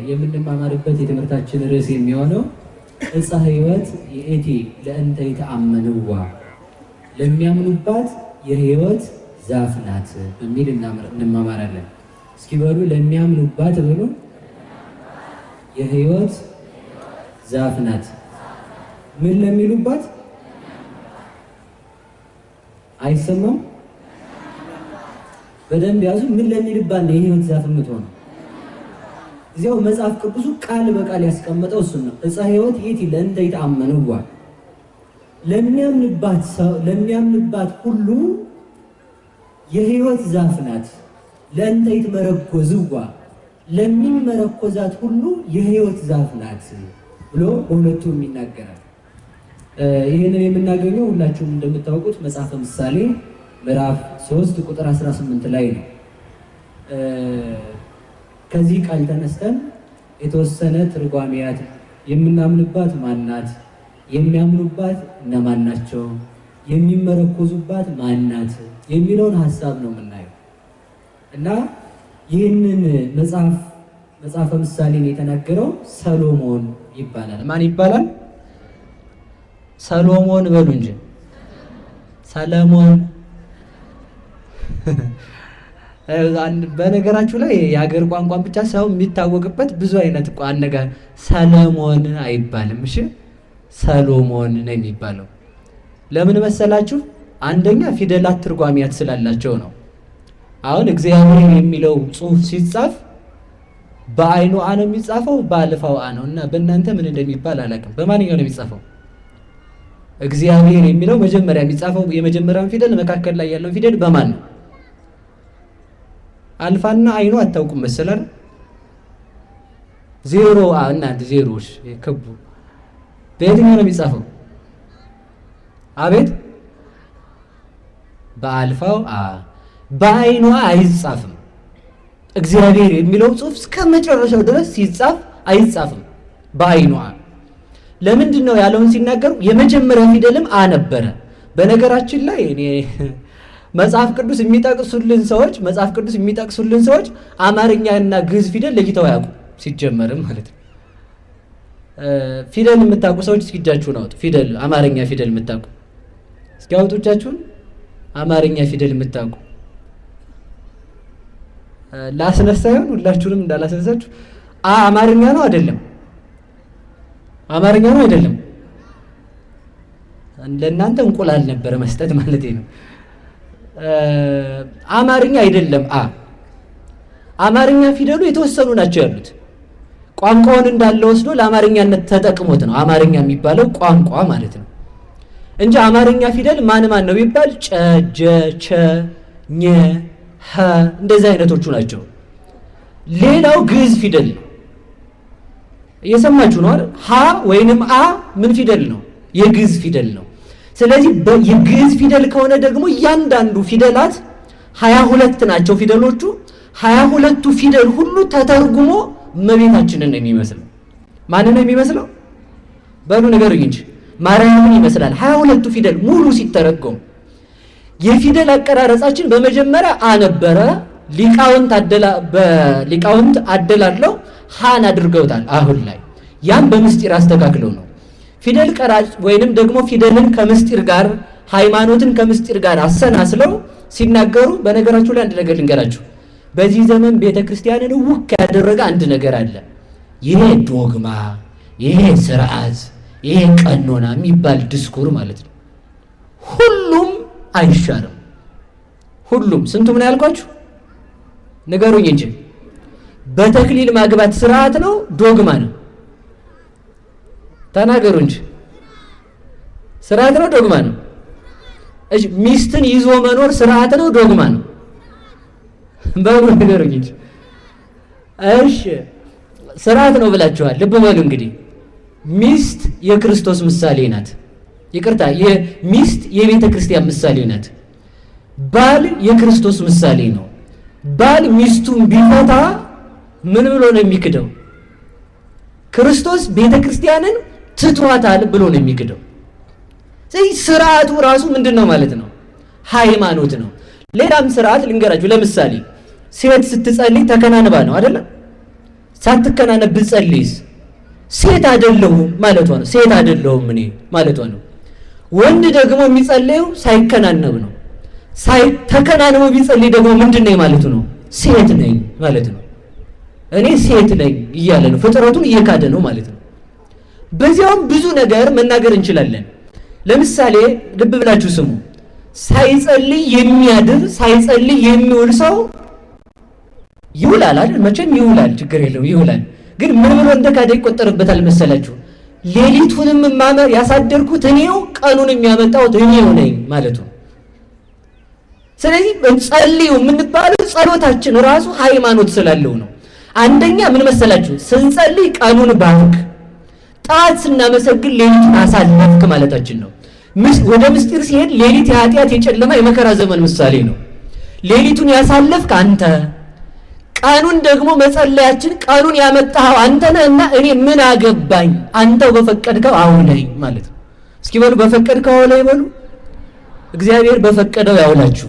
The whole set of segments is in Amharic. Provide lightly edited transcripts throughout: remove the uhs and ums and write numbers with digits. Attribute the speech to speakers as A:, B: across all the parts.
A: የምንማማርበት የትምህርታችን ርዕስ የሚሆነው ዕፀ ሕይወት ይእቲ ለእንተ ይተአመንዋ ለሚያምኑባት የሕይወት ዛፍ ናት በሚል እንማማራለን። እስኪ በሉ ለሚያምኑባት በሉ የሕይወት ዛፍ ናት። ምን ለሚሉባት አይሰማም? በደንብ ያዙ። ምን ለሚልባት ነው የሕይወት ዛፍ የምትሆነው? እዚያው መጽሐፍ ቅዱሱ ቃል በቃል ያስቀመጠው እሱን ነው። ዕፀ ሕይወት ይእቲ ለእንተ ይተአመንዋ ለሚያምንባት ሁሉ የሕይወት ዛፍ ናት። ለእንተ ይትመረኮዝዋ ለሚመረኮዛት ሁሉ የሕይወት ዛፍ ናት ብሎ በሁለቱም ይናገራል። ይህንን የምናገኘው ሁላችሁም እንደምታውቁት መጽሐፈ ምሳሌ ምዕራፍ 3 ቁጥር 18 ላይ ነው። ከዚህ ቃል ተነስተን የተወሰነ ትርጓሜያት የምናምንባት ማናት፣ የሚያምኑባት እነማን ናቸው፣ የሚመረኮዙባት ማናት የሚለውን ሀሳብ ነው የምናየው እና ይህንን መጽሐፈ ምሳሌን የተናገረው ሰሎሞን ይባላል። ማን ይባላል? ሰሎሞን በሉ እንጂ ሰለሞን። በነገራችሁ ላይ የሀገር ቋንቋን ብቻ ሳይሆን የሚታወቅበት ብዙ አይነት አነጋገር ሰለሞን አይባልም። እሺ ሰሎሞን ነው የሚባለው። ለምን መሰላችሁ? አንደኛ ፊደላት ትርጓሜያት ስላላቸው ነው። አሁን እግዚአብሔር የሚለው ጽሑፍ ሲጻፍ በአይኑ አ ነው የሚጻፈው፣ በአልፋው አ ነው እና በእናንተ ምን እንደሚባል አላውቅም። በማንኛው ነው የሚጻፈው? እግዚአብሔር የሚለው መጀመሪያ የሚጻፈው የመጀመሪያውን ፊደል መካከል ላይ ያለውን ፊደል በማን ነው? አልፋና አይኑ አታውቁም መሰላል። ዜሮ አ እናንተ ዜሮሽ ከቡ በየትኛው ነው የሚጻፈው? አቤት በአልፋው አ። በአይኑ አይጻፍም። እግዚአብሔር የሚለው ጽሑፍ እስከ መጨረሻው ድረስ ሲጻፍ አይጻፍም በአይኑ አ። ለምንድን ነው ያለውን ሲናገሩ የመጀመሪያ ፊደልም አ ነበረ። በነገራችን ላይ እኔ መጽሐፍ ቅዱስ የሚጠቅሱልን ሰዎች አማርኛና ግዕዝ ፊደል ለይተው አያውቁም ሲጀመርም ማለት ነው። ፊደል የምታውቁ ሰዎች እስኪ እጃችሁን አውጡ። ፊደል አማርኛ ፊደል የምታውቁ እስኪ አውጡ እጃችሁን። አማርኛ ፊደል የምታውቁ ላስነሳ ይሆን? ሁላችሁንም እንዳላስነሳችሁ። አማርኛ ነው አይደለም? አማርኛ ነው አይደለም? ለእናንተ እንቁላል ነበረ መስጠት ማለት ነው። አማርኛ አይደለም። አማርኛ ፊደሉ የተወሰኑ ናቸው ያሉት። ቋንቋውን እንዳለ ወስዶ ለአማርኛነት ተጠቅሞት ነው አማርኛ የሚባለው ቋንቋ ማለት ነው እንጂ አማርኛ ፊደል ማን ነው ቢባል ጨ፣ ጀ፣ ቸ፣ ኘ፣ ሀ እንደዚህ አይነቶቹ ናቸው። ሌላው ግዕዝ ፊደል ነው። እየሰማችሁ ነው አይደል? ሀ ወይንም አ ምን ፊደል ነው? የግዕዝ ፊደል ነው። ስለዚህ የግዕዝ ፊደል ከሆነ ደግሞ እያንዳንዱ ፊደላት 22 ናቸው ፊደሎቹ። 22ቱ ፊደል ሁሉ ተተርጉሞ እመቤታችንን ነው የሚመስለው። ማንን ነው የሚመስለው? በሉ ንገሩኝ እንጂ ማርያምን ይመስላል። 22ቱ ፊደል ሙሉ ሲተረጎም የፊደል አቀራረጻችን በመጀመሪያ አ ነበረ። ሊቃውንት አደላለው ሃን አድርገውታል። አሁን ላይ ያም በምስጢር አስተካክለው ነው ፊደል ቀራጭ ወይንም ደግሞ ፊደልን ከምስጢር ጋር ሃይማኖትን ከምስጢር ጋር አሰናስለው ሲናገሩ። በነገራችሁ ላይ አንድ ነገር ልንገራችሁ። በዚህ ዘመን ቤተክርስቲያንን ውክ ያደረገ አንድ ነገር አለ። ይሄ ዶግማ፣ ይሄ ስርዓት፣ ይሄ ቀኖና የሚባል ድስኩር ማለት ነው። ሁሉም አይሻርም። ሁሉም ስንቱ ምን ያልኳችሁ ንገሩኝ እንጂ በተክሊል ማግባት ስርዓት ነው ዶግማ ነው? ተናገሩ እንጂ ስርዓት ነው ዶግማ ነው? እሺ ሚስትን ይዞ መኖር ስርዓት ነው ዶግማ ነው? በሉ ንገሩኝ እንጂ። እሺ ስርዓት ነው ብላችኋል። ልብ በሉ እንግዲህ ሚስት የክርስቶስ ምሳሌ ናት። ይቅርታ ሚስት የቤተ ክርስቲያን ምሳሌ ናት። ባል የክርስቶስ ምሳሌ ነው። ባል ሚስቱን ቢፈታ ምን ብሎ ነው የሚክደው? ክርስቶስ ቤተ ክርስቲያንን ትቷታል ብሎ ነው የሚክደው። ስለዚህ ስርዓቱ ራሱ ምንድን ነው ማለት ነው? ሃይማኖት ነው። ሌላም ስርዓት ልንገራችሁ። ለምሳሌ ሴት ስትጸልይ ተከናንባ ነው አይደለም? ሳትከናነብ ብትጸልይስ ሴት አይደለሁም ማለቷ ነው። ሴት አይደለሁም እኔ ማለቷ ነው። ወንድ ደግሞ የሚጸልየው ሳይከናነብ ነው። ሳይተከናነብ ቢጸልይ ደግሞ ምንድነው ማለቱ ነው? ሴት ነኝ ማለት ነው። እኔ ሴት ነኝ እያለ ነው። ፍጥረቱን እየካደ ነው ማለት ነው። በዚያውም ብዙ ነገር መናገር እንችላለን። ለምሳሌ ልብ ብላችሁ ስሙ። ሳይጸልይ የሚያድር ሳይጸልይ የሚውል ሰው ይውላል አይደል? መቼም ይውላል፣ ችግር የለው ይውላል። ግን ምን ብሎ እንደካደ ይቆጠርበታል መሰላችሁ? ሌሊቱንም ያሳደርኩት እኔው ቀኑንም ያመጣሁት እኔው ነኝ ማለቱ። ስለዚህ ጸልዩ የምንባለው ጸሎታችን ራሱ ሃይማኖት ስላለው ነው። አንደኛ ምን መሰላችሁ? ስንጸልይ ቀኑን ባርክ፣ ጠዋት ስናመሰግን ሌሊቱን አሳለፍክ ማለታችን ነው። ወደ ምስጢር ሲሄድ ሌሊት የኃጢአት የጨለማ የመከራ ዘመን ምሳሌ ነው። ሌሊቱን ያሳለፍክ አንተ፣ ቀኑን ደግሞ መጸለያችን ቀኑን ያመጣኸው አንተ ነህና እኔ ምን አገባኝ አንተው በፈቀድከው አውለኝ ማለት ነው። እስኪ በሉ በፈቀድከው አውለኝ በሉ። እግዚአብሔር በፈቀደው ያውላችሁ።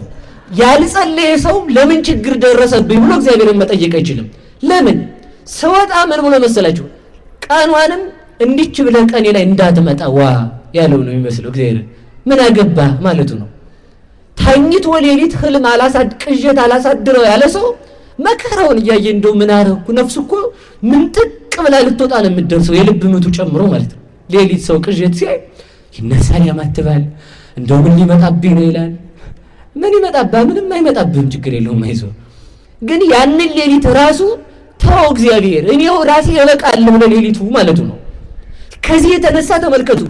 A: ያልጸለየ ሰው ለምን ችግር ደረሰብኝ ብሎ እግዚአብሔርን መጠየቅ አይችልም። ለምን ስወጣ ምን ብሎ መሰላችሁ? ቀኗንም እንዲች ብለህ ቀኔ ላይ እንዳትመጣ ዋ ያለው ነው የሚመስለው። እግዚአብሔር ምን አገባ ማለቱ ነው። ተኝቶ ሌሊት ህልም ቅዠት አላሳድረው ያለ ሰው መከራውን እያየ እንደው ምን አረኩ ነፍሱ እኮ ምን ጥቅ ብላ ልትወጣ ነው የምትደርሰው፣ የልብ ምቱ ጨምሮ ማለት ነው። ሌሊት ሰው ቅዠት ሲያይ ይነሳል፣ ያማትባል። እንደው ምን ሊመጣብኝ ነው ይላል። ምን ይመጣባ? ምንም አይመጣብህም፣ ችግር የለውም አይዞህ። ግን ያንን ሌሊት ራሱ ተው እግዚአብሔር እኔው ራሴ እበቃለሁ ለሌሊቱ ማለቱ ነው። ከዚህ የተነሳ ተመልከቱ፣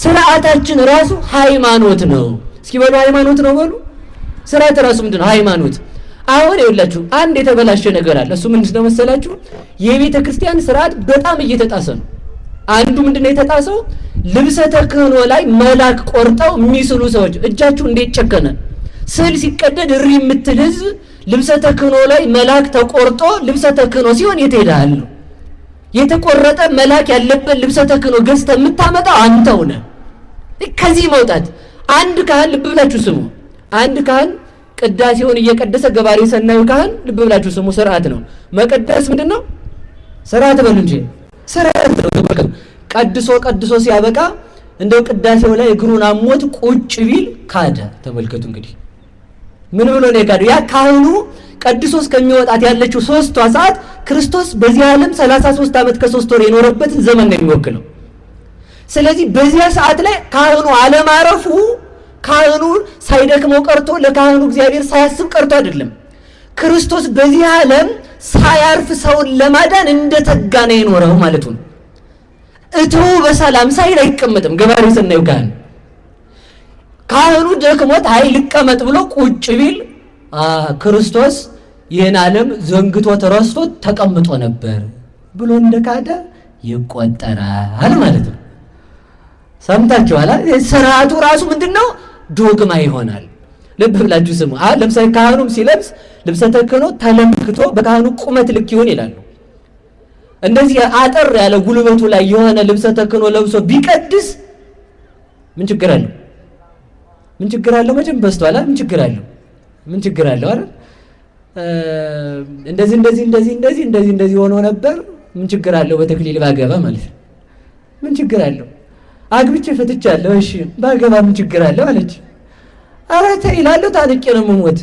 A: ስርዓታችን ራሱ ሃይማኖት ነው። እስኪ በሉ ሃይማኖት ነው በሉ። ስርዓት ራሱ ምንድነው? ሃይማኖት። አሁን ይኸውላችሁ አንድ የተበላሸ ነገር አለ። እሱ ምንድነው መሰላችሁ? የቤተ ክርስቲያን ስርዓት በጣም እየተጣሰ ነው። አንዱ ምንድነው የተጣሰው? ልብሰ ተክህኖ ላይ መልአክ ቆርጠው የሚስሉ ሰዎች እጃችሁ እንዴት ጨከነ! ስዕል ሲቀደድ እሪ የምትል ህዝብ ልብሰ ተክህኖ ላይ መልአክ ተቆርጦ ልብሰ ተክህኖ ሲሆን የት ሄዳል ነው? የተቆረጠ መልአክ ያለበት ልብሰ ተክህኖ ገዝተህ የምታመጣው አንተው ነህ። ከዚህ መውጣት አንድ ካህን ልብ ብላችሁ ስሙ። አንድ ካህን ቅዳሴውን እየቀደሰ ገባሬ ሰናዩ ካህን ልብ ብላችሁ ስሙ። ስርዓት ነው መቀደስ። ምንድነው? ስርዓት በሉ እንጂ ስርዓት ነው። ቀድሶ ሲያበቃ እንደው ቅዳሴው ላይ እግሩን አሞት ቁጭ ቢል ካደ። ተመልከቱ እንግዲህ ምን ብሎ ነው የካደው? ያ ካህኑ ቀድሶ እስከሚወጣት ያለችው 3ቷ ሰዓት ክርስቶስ በዚህ ዓለም 33 ዓመት ከ3 ወር የኖረበትን ዘመን ነው የሚወክለው። ስለዚህ በዚያ ሰዓት ላይ ካህኑ አለማረፉ ካህኑ ሳይደክመው ቀርቶ ለካህኑ እግዚአብሔር ሳያስብ ቀርቶ አይደለም። ክርስቶስ በዚህ ዓለም ሳያርፍ ሰውን ለማዳን እንደተጋ ነው የኖረው ማለቱ ነው። እተው በሰላም ሳይል አይቀመጥም። ገባሬ ሰናዩ ካህኑ ደክሞት አይ ልቀመጥ ብሎ ቁጭ ቢል ክርስቶስ ይህን ዓለም ዘንግቶ ተረስቶ ተቀምጦ ነበር ብሎ እንደካደ ይቆጠራል ማለት ነው። ሰምታችኋል? ስርዓቱ ራሱ ምንድነው? ዶግማ ይሆናል። ልብ ብላችሁ ስሙ። ለምሳሌ ካህኑም ሲለብስ ልብሰ ተክህኖ ተለክቶ በካህኑ ቁመት ልክ ይሆን ይላሉ። እንደዚህ አጠር ያለ ጉልበቱ ላይ የሆነ ልብሰ ተክህኖ ለብሶ ቢቀድስ ምን ችግር አለው? ምን ችግር አለው? መቼም በስቷል። ምን ችግር አለው? ምን ችግር አለው? አረ እንደዚህ ሆኖ ነበር። ምን ችግር አለው? በተክሊል ባገባ ማለት ነው። ምን ችግር አለው? አግብቼ ፈትቻለሁ፣ እሺ ባገባ ምን ችግር አለው አለች። አረ ተይ እላለሁ፣ ታንቄ ነው የምሞት።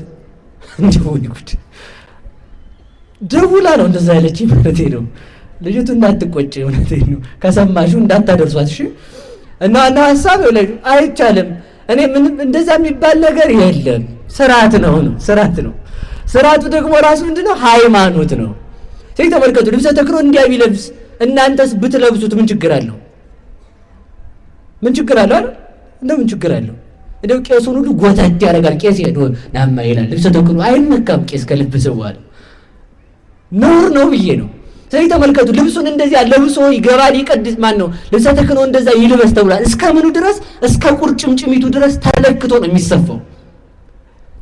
A: እንዲሁ ይጉድ ደውላ ነው እንደዛ ያለች ማለት ነው። ልጅቱ እንዳትቆጭ ማለት ነው። ከሰማሹ እንዳታደርሷት እሺ። እና ሐሳብ ይኸውልህ አይቻልም። እኔ ምንም እንደዛ የሚባል ነገር የለም። ስርዓት ነው። ስርዓቱ ደግሞ ራሱ ምንድነው? ሃይማኖት ነው። ስለዚህ ተመልከቱ፣ ልብሰ ተክህኖ እንዲያ ቢለብስ እናንተስ ብትለብሱት ምን ችግር አለው? ምን ችግር አለው አይደል? እንደው ምን ችግር አለው? እንደው ቄሱን ሁሉ ጎተት ያደርጋል። ቄስ ሄዶ ናማ ይላል። ልብሰ ተክህኖ አይነካም። ቄስ ከለበሰ በኋላ ነውር ነው ብዬ ነው። ስለዚህ ተመልከቱ፣ ልብሱን እንደዚያ ለብሶ ይገባል። ይቀድስ ማን ነው? ልብሰ ተክህኖ እንደዛ ይልበስ ተብሏል። እስከ ምኑ ድረስ? እስከ ቁርጭምጭሚቱ ድረስ ተለክቶ ነው የሚሰፋው።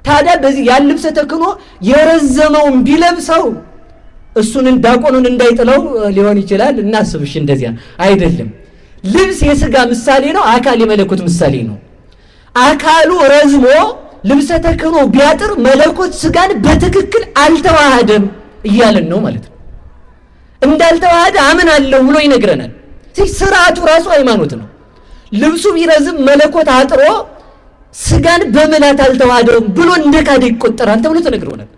A: ታዲያ በዚህ ያን ልብሰ ተክህኖ የረዘመውን ቢለብሰው እሱን ዲያቆኑን እንዳይጥለው ሊሆን ይችላል። እናስብሽ፣ እንደዚያ አይደለም። ልብስ የሥጋ ምሳሌ ነው፣ አካል የመለኮት ምሳሌ ነው። አካሉ ረዝሞ ልብሰ ተክህኖ ቢያጥር መለኮት ሥጋን በትክክል አልተዋሃደም እያለን ነው ማለት ነው። እንዳልተዋሃደ አምናለሁ ብሎ ይነግረናል። ስርዓቱ ራሱ ሃይማኖት ነው። ልብሱ ቢረዝም መለኮት አጥሮ ስጋን በመላት አልተዋሃደውም ብሎ እንደካደ ይቆጠራል ተብሎ ተነግሮናል።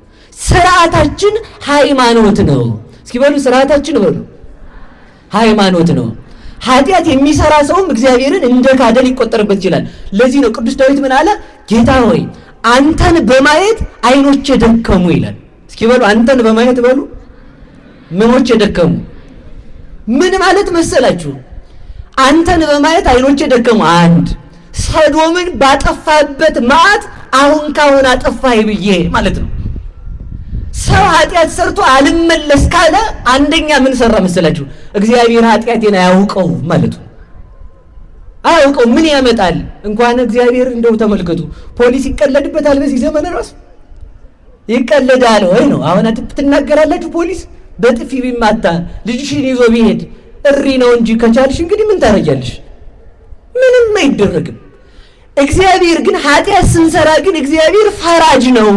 A: ስርዓታችን ሃይማኖት ነው። እስኪ በሉ ስርዓታችን በሉ ሃይማኖት ነው። ኃጢአት የሚሰራ ሰውም እግዚአብሔርን እንደካደ ሊቆጠርበት ይችላል። ለዚህ ነው ቅዱስ ዳዊት ምን አለ? ጌታ ሆይ አንተን በማየት ዓይኖቼ ደከሙ ይላል። እስኪ በሉ አንተን በማየት በሉ ምኖቼ ደከሙ። ምን ማለት መሰላችሁ? አንተን በማየት ዓይኖቼ ደከሙ። አንድ ሰዶምን ባጠፋበት መዓት አሁን ካሁን አጠፋህ ብዬ ማለት ነው። ሰው ኃጢአት ሰርቶ አልመለስ ካለ አንደኛ ምን ሰራ መሰላችሁ? እግዚአብሔር ኃጢአቴን አያውቀው ማለት ነው። አያውቀው ምን ያመጣል? እንኳን እግዚአብሔር እንደው ተመልከቱ፣ ፖሊስ ይቀለድበታል። በዚህ ዘመን ራሱ ይቀለዳል ወይ ነው? አሁን ትናገራላችሁ። ፖሊስ በጥፊ ቢማታ ልጅሽን ይዞ ቢሄድ እሪ ነው እንጂ ከቻልሽ እንግዲህ ምን ታረጃለሽ? ምንም አይደረግም። እግዚአብሔር ግን ኃጢአት ስንሰራ ግን እግዚአብሔር ፈራጅ ነው።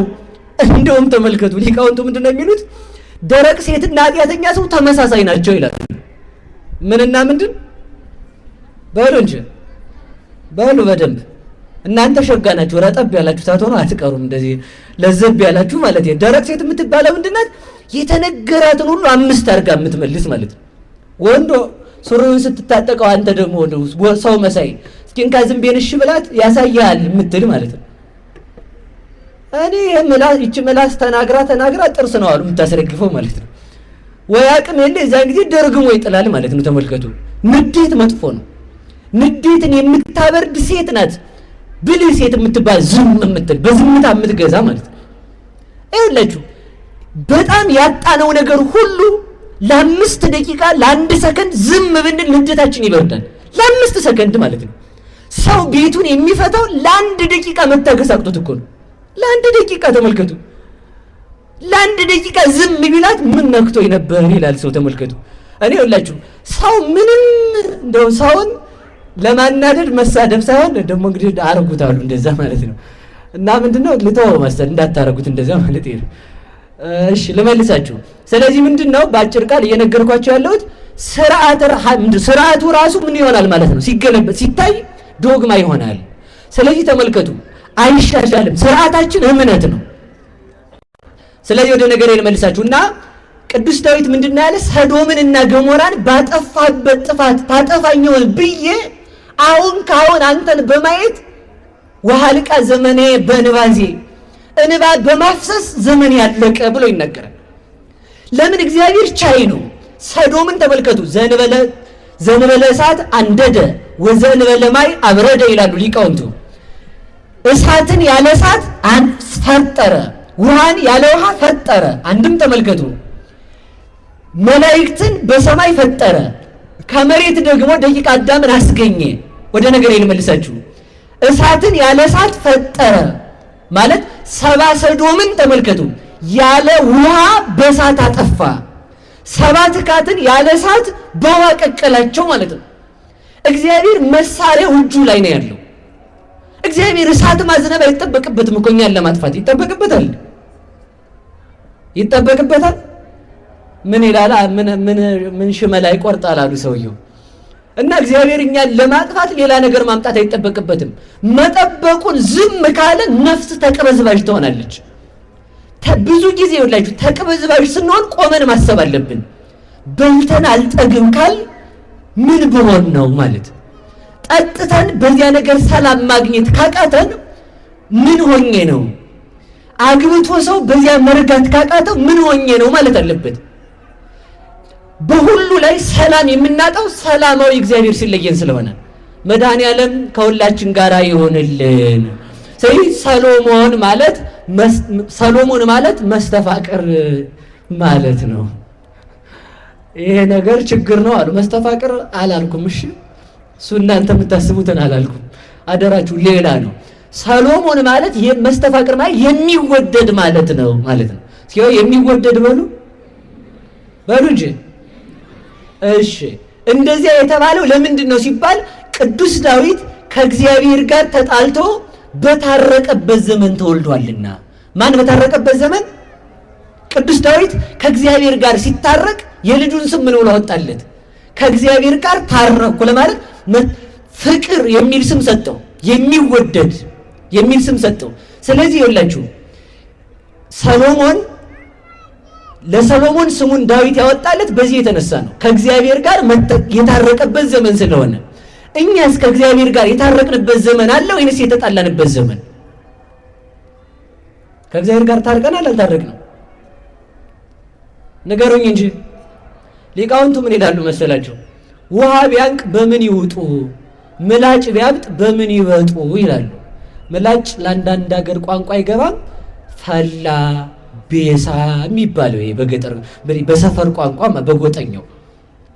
A: እንደውም ተመልከቱ ሊቃውንቱ ምንድን ነው የሚሉት? ደረቅ ሴትና ኃጢአተኛ ሰው ተመሳሳይ ናቸው ይላል። ምንና ምንድን በሉ እንጂ በሉ በደንብ እናንተ ሸጋ ናችሁ፣ ረጠብ ያላችሁ ሳትሆኑ አትቀሩም። እንደዚህ ለዘብ ያላችሁ ማለት ነው። ደረቅ ሴት የምትባለው ምንድን ናት? የተነገራትን ሁሉ አምስት አድርጋ የምትመልስ ማለት ነው። ወንዶ ሱሪውን ስትታጠቀው አንተ ደግሞ ሰው መሳይ እስኪንካ ዝምቤን እሺ ብላት ያሳያል የምትል ማለት ነው። እኔ ይህች ምላስ ተናግራ ጥርስ ነው አሉ የምታስረግፈው ማለት ነው። ወይ አቅም የለ እዛን ጊዜ ደርግሞ ይጥላል ማለት ነው። ተመልከቱ፣ ንዴት መጥፎ ነው። ንዴትን የምታበርድ ሴት ናት ብልህ ሴት የምትባል ዝም የምትል በዝምታ የምትገዛ ማለት ነው። ይኸውላችሁ በጣም ያጣነው ነገር ሁሉ ለ5 ደቂቃ ለ1 ሰከንድ ዝም ብንል ንዴታችን ይበርዳል። ለ5 ሰከንድ ማለት ነው። ሰው ቤቱን የሚፈታው ለ1 ደቂቃ መታገስ አቅቶት እኮ ነው። ለ1 ደቂቃ ተመልከቱ። ለ1 ደቂቃ ዝም ቢላት ምን ነክቶኝ ነበር ይላል ሰው። ተመልከቱ። እኔ ይኸውላችሁ ሰው ምንም እንደው ሰውን ለማናደድ መሳደብ ሳይሆን ደግሞ እንግዲህ አረጉታሉ እንደዛ ማለት ነው። እና ምንድነው ልተው መሰል እንዳታረጉት እንደዛ ማለት ነው። እሺ ልመልሳችሁ። ስለዚህ ምንድነው በአጭር ቃል እየነገርኳቸው ያለሁት ስርዓቱ ራሱ ምን ይሆናል ማለት ነው? ሲገለበጥ ሲታይ ዶግማ ይሆናል። ስለዚህ ተመልከቱ አይሻሻልም። ስርዓታችን እምነት ነው። ስለዚህ ወደ ነገር ልመልሳችሁና ቅዱስ ዳዊት ምንድነው ያለ? ሰዶምንና ገሞራን ባጠፋበት ጥፋት ታጠፋኛውን ብዬ አሁን ካሁን አንተን በማየት ወሃልቃ ዘመኔ በንባዜ እንባ በማፍሰስ ዘመን ያለቀ ብሎ ይነገራል። ለምን? እግዚአብሔር ቻይ ነው። ሰዶምን ተመልከቱ። ዘንበለ እሳት አንደደ ወዘንበለ ማይ አብረደ ይላሉ ሊቃውንቱ። እሳትን ያለ እሳት ፈጠረ፣ ውሃን ያለ ውሃ ፈጠረ። አንድም ተመልከቱ መላእክትን በሰማይ ፈጠረ፣ ከመሬት ደግሞ ደቂቀ አዳምን አስገኘ። ወደ ነገር ልመልሳችሁ። እሳትን ያለ እሳት ፈጠረ ማለት ሰባ ሰዶምን ተመልከቱ ያለ ውሃ በእሳት አጠፋ። ሰባ ትካትን ያለ እሳት በውሃ ቀቀላቸው ማለት ነው። እግዚአብሔር መሳሪያው እጁ ላይ ነው ያለው። እግዚአብሔር እሳት ማዝነብ አይጠበቅበትም እኮ እኛን ለማጥፋት ይጠበቅበታል። ምን ይላል? ምን ሽመላ ይቆርጣል አሉ ሰውየው። እና እግዚአብሔር እኛን ለማጥፋት ሌላ ነገር ማምጣት አይጠበቅበትም። መጠበቁን ዝም ካለ ነፍስ ተቅበዝባዥ ትሆናለች። ብዙ ጊዜ ይኸውላችሁ ተቅበዝባዥ ስንሆን ቆመን ማሰብ አለብን። በልተን አልጠግም ካል ምን ብሆን ነው ማለት፣ ጠጥተን በዚያ ነገር ሰላም ማግኘት ካቃተን ምን ሆኜ ነው፣ አግብቶ ሰው በዚያ መርጋት ካቃተው ምን ሆኜ ነው ማለት አለበት። በሁሉ ላይ ሰላም የምናጣው ሰላማዊ እግዚአብሔር ሲለየን ስለሆነ መድኃኔዓለም ከሁላችን ጋር ይሆንልን። ስለዚህ ሰሎሞን ማለት መስተፋቅር ማለት ነው። ይሄ ነገር ችግር ነው አሉ። መስተፋቅር አላልኩም። እሺ እሱ እናንተ የምታስቡትን አላልኩም። አደራችሁ ሌላ ነው። ሰሎሞን ማለት መስተፋቅር ማለት የሚወደድ ማለት ነው ማለት ነው። ሲሆን የሚወደድ በሉ እንጂ። እሺ እንደዚያ የተባለው ለምንድን ነው ሲባል ቅዱስ ዳዊት ከእግዚአብሔር ጋር ተጣልቶ በታረቀበት ዘመን ተወልዷልና። ማን በታረቀበት ዘመን? ቅዱስ ዳዊት ከእግዚአብሔር ጋር ሲታረቅ የልጁን ስም ምን ብሎ አወጣለት? ከእግዚአብሔር ጋር ታረኩ ለማለት ፍቅር የሚል ስም ሰጠው። የሚወደድ የሚል ስም ሰጠው። ስለዚህ ይኸውላችሁ ለሰሎሞን ስሙን ዳዊት ያወጣለት በዚህ የተነሳ ነው። ከእግዚአብሔር ጋር የታረቀበት ዘመን ስለሆነ። እኛስ ከእግዚአብሔር ጋር የታረቅንበት ዘመን አለ ወይንስ የተጣላንበት ዘመን? ከእግዚአብሔር ጋር ታርቀናል አልታረቅንም? ንገሩኝ እንጂ። ሊቃውንቱ ምን ይላሉ መሰላቸው? ውሃ ቢያንቅ በምን ይውጡ፣ ምላጭ ቢያብጥ በምን ይበጡ ይላሉ። ምላጭ ለአንዳንድ ሀገር ቋንቋ አይገባም። ፈላ ቤሳ የሚባለው ይሄ በገጠር በሰፈር ቋንቋ በጎጠኛው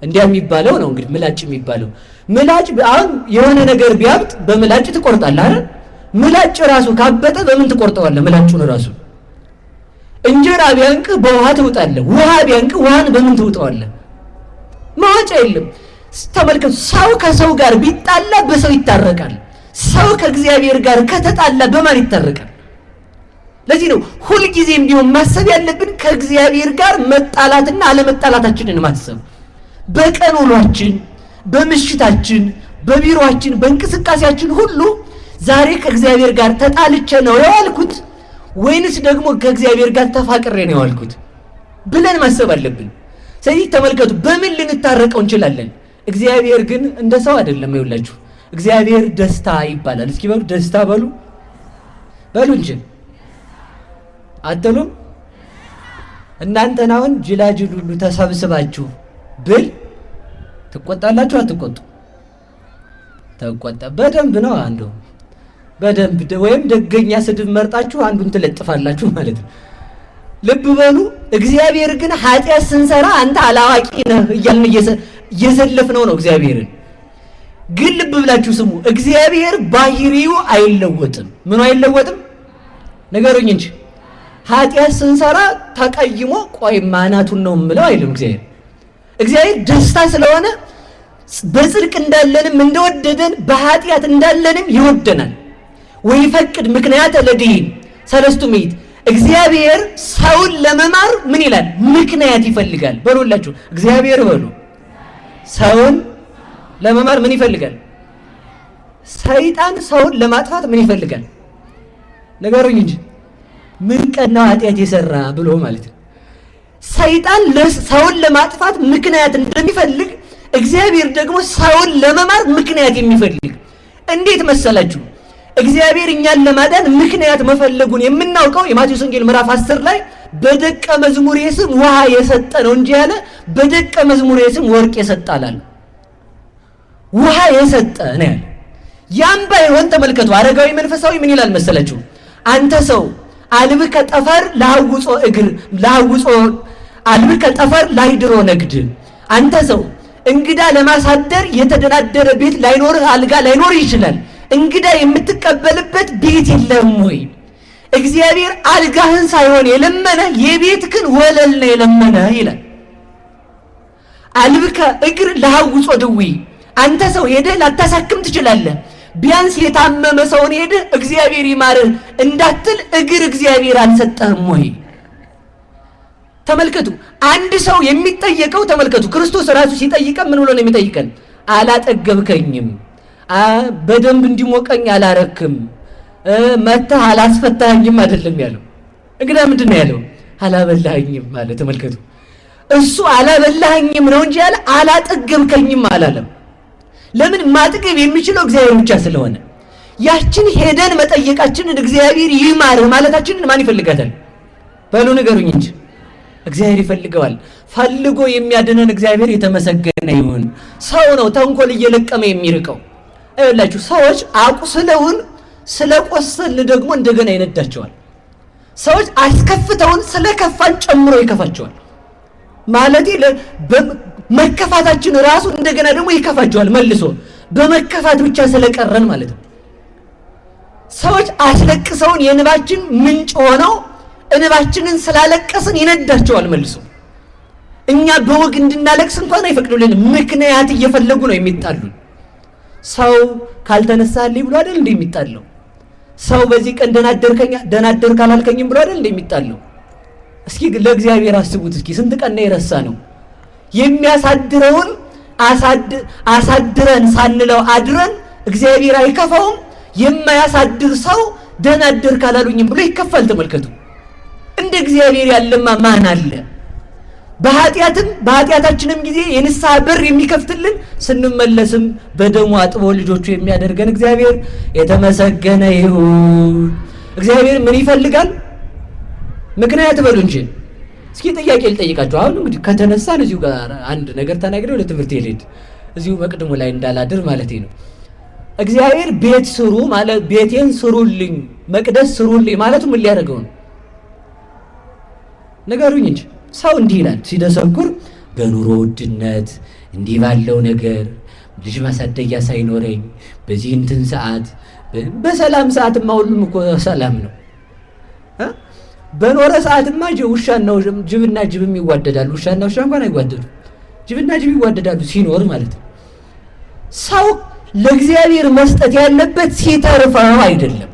A: እንዲያ የሚባለው ነው። እንግዲህ ምላጭ የሚባለው ምላጭ አሁን የሆነ ነገር ቢያብጥ በምላጭ ትቆርጣለህ አይደል? ምላጭ ራሱ ካበጠ በምን ትቆርጠዋለህ? ምላጩን ራሱ። እንጀራ ቢያንቅ በውሃ ትውጣለህ። ውሃ ቢያንቅ ውሃን በምን ትውጠዋለህ? ማዋጫ የለም። ተመልከቱ፣ ሰው ከሰው ጋር ቢጣላ በሰው ይታረቃል። ሰው ከእግዚአብሔር ጋር ከተጣላ በማን ይታረቃል? ለዚህ ነው ሁልጊዜም ቢሆን ማሰብ ያለብን ከእግዚአብሔር ጋር መጣላትና አለመጣላታችንን ማሰብ። በቀን ውሏችን፣ በምሽታችን፣ በቢሮአችን፣ በእንቅስቃሴያችን ሁሉ ዛሬ ከእግዚአብሔር ጋር ተጣልቼ ነው የዋልኩት ወይንስ ደግሞ ከእግዚአብሔር ጋር ተፋቅሬ ነው የዋልኩት ብለን ማሰብ አለብን። ስለዚህ ተመልከቱ፣ በምን ልንታረቀው እንችላለን? እግዚአብሔር ግን እንደ ሰው አይደለም። ይኸውላችሁ እግዚአብሔር ደስታ ይባላል። እስኪ በሉ ደስታ በሉ እንጂ አትሉም? እናንተን አሁን ጅላጅል ሁሉ ተሰብስባችሁ ብል ትቆጣላችሁ? አትቆጡ? ተቆጣ። በደንብ ነው አንዱ በደንብ ወይም ደገኛ ስድብ መርጣችሁ አንዱን ትለጥፋላችሁ ማለት ነው። ልብ በሉ። እግዚአብሔር ግን ኃጢአት ስንሰራ አንተ አላዋቂ ነህ እያልን እየዘለፍነው ነው እግዚአብሔርን። ግን ልብ ብላችሁ ስሙ። እግዚአብሔር ባህሪው አይለወጥም። ምኑ አይለወጥም? ነገሩኝ እንጂ ኃጢአት ስንሰራ ተቀይሞ ቆይ ማናቱን ነው የምለው አይልም እግዚአብሔር። እግዚአብሔር ደስታ ስለሆነ በጽድቅ እንዳለንም እንደወደደን በኃጢአት እንዳለንም ይወደናል። ወይፈቅድ ምክንያት ለድኅን ሰለስቱ ምዕት። እግዚአብሔር ሰውን ለመማር ምን ይላል? ምክንያት ይፈልጋል። በሉላችሁ እግዚአብሔር በሉ። ሰውን ለመማር ምን ይፈልጋል? ሰይጣን ሰውን ለማጥፋት ምን ይፈልጋል? ነገሩኝ እንጂ ምን ቀናው ኃጢአት የሰራ ብሎ ማለት ነው። ሰይጣን ሰውን ለማጥፋት ምክንያት እንደሚፈልግ እግዚአብሔር ደግሞ ሰውን ለመማር ምክንያት የሚፈልግ እንዴት መሰላችሁ? እግዚአብሔር እኛን ለማዳን ምክንያት መፈለጉን የምናውቀው የማቴዎስ ወንጌል ምዕራፍ 10 ላይ በደቀ መዝሙሬ ስም ውሃ የሰጠ ነው እንጂ ያለ በደቀ መዝሙሬ ስም ወርቅ የሰጠ አላለ። ውሃ የሰጠ ነው ያለ። ያም ባይሆን ተመልከቱ፣ አረጋዊ መንፈሳዊ ምን ይላል መሰላችሁ? አንተ ሰው አልብከ ጠፈር ለሐውጾ እግር ለሐውጾ አልብከ ጠፈር ላይድሮ ነግድ። አንተ ሰው እንግዳ ለማሳደር የተደላደለ ቤት ላይኖርህ አልጋ ላይኖርህ ይችላል። እንግዳ የምትቀበልበት ቤት የለም ወይ? እግዚአብሔር አልጋህን ሳይሆን የለመነ የቤትህን ወለል ነው የለመነ ይላል። አልብከ እግር ለሐውጾ ድዊ። አንተ ሰው ሄደህ ላታሳክም ትችላለህ። ቢያንስ የታመመ ሰውን ሄደህ እግዚአብሔር ይማርህ እንዳትል እግር እግዚአብሔር አልሰጠህም ወይ? ተመልከቱ፣ አንድ ሰው የሚጠየቀው ተመልከቱ፣ ክርስቶስ ራሱ ሲጠይቀን ምን ብሎ ነው የሚጠይቀን? አላጠገብከኝም፣ በደንብ እንዲሞቀኝ አላረክም፣ መተህ አላስፈታኸኝም አይደለም ያለው። እንግዲህ ምንድን ነው ያለው? አላበላኸኝም ማለት። ተመልከቱ፣ እሱ አላበላኸኝም ነው እንጂ ያለ አላጠገብከኝም አላለም። ለምን? ማጥገብ የሚችለው እግዚአብሔር ብቻ ስለሆነ። ያችን ሄደን መጠየቃችንን እግዚአብሔር ይማርህ ማለታችንን ማን ይፈልጋታል? በሉ ንገሩኝ እንጂ እግዚአብሔር ይፈልገዋል። ፈልጎ የሚያድነን እግዚአብሔር የተመሰገነ ይሁን። ሰው ነው ተንኮል እየለቀመ የሚርቀው። አይላችሁ ሰዎች አቁስለውን ስለቆሰል ደግሞ እንደገና ይነዳቸዋል። ሰዎች አስከፍተውን ስለከፋን ጨምሮ ይከፋቸዋል። ማለት መከፋታችን ራሱ እንደገና ደግሞ ይከፋቸዋል መልሶ በመከፋት ብቻ ስለቀረን ማለት ነው። ሰዎች አስለቅሰውን የንባችን ምንጭ ሆነው እንባችንን ስላለቀስን ይነዳቸዋል መልሶ። እኛ በወግ እንድናለቅስ እንኳን አይፈቅዱልንም። ምክንያት እየፈለጉ ነው የሚጣሉን። ሰው ካልተነሳልኝ ብሎ አይደል እንደሚጣለው? ሰው በዚህ ቀን ደናደር ካላልከኝም ብሎ አይደል እንደሚጣለው? እስኪ ለእግዚአብሔር አስቡት። እስኪ ስንት ቀን ነው የረሳ ነው? የሚያሳድረውን አሳድረን ሳንለው አድረን እግዚአብሔር አይከፋውም። የማያሳድር ሰው ደህና አደርክ አላሉኝም ብሎ ይከፋል። ተመልከቱ። እንደ እግዚአብሔር ያለማ ማን አለ? በኃጢአታችንም ጊዜ የንስሐ በር የሚከፍትልን ስንመለስም በደሙ አጥቦ ልጆቹ የሚያደርገን እግዚአብሔር የተመሰገነ ይሁን። እግዚአብሔር ምን ይፈልጋል? ምክንያት በሉ እንጂ። እስኪ ጥያቄ ልጠይቃችሁ። አሁን እንግዲህ ከተነሳን እዚሁ ጋር አንድ ነገር ተናግሬ ወደ ትምህርት ልሄድ፣ እዚሁ መቅድሙ ላይ እንዳላድር ማለት ነው። እግዚአብሔር ቤት ስሩ ማለት ቤቴን ስሩልኝ፣ መቅደስ ስሩልኝ ማለቱ ምን ሊያደርገው ነው? ነገሩኝ እንጂ። ሰው እንዲህ ይላል ሲደሰኩር፣ በኑሮ ውድነት እንዲህ ባለው ነገር ልጅ ማሳደጊያ ሳይኖረኝ በዚህ እንትን ሰዓት፣ በሰላም ሰዓትማ ሁሉም እኮ ሰላም ነው። በኖረ ሰዓትማ ውሻና ጅብና ጅብም ይዋደዳሉ። ውሻና ውሻ እንኳን አይዋደዱ፣ ጅብና ጅብ ይዋደዳሉ ሲኖር ማለት ነው። ሰው ለእግዚአብሔር መስጠት ያለበት ሲተርፈው አይደለም።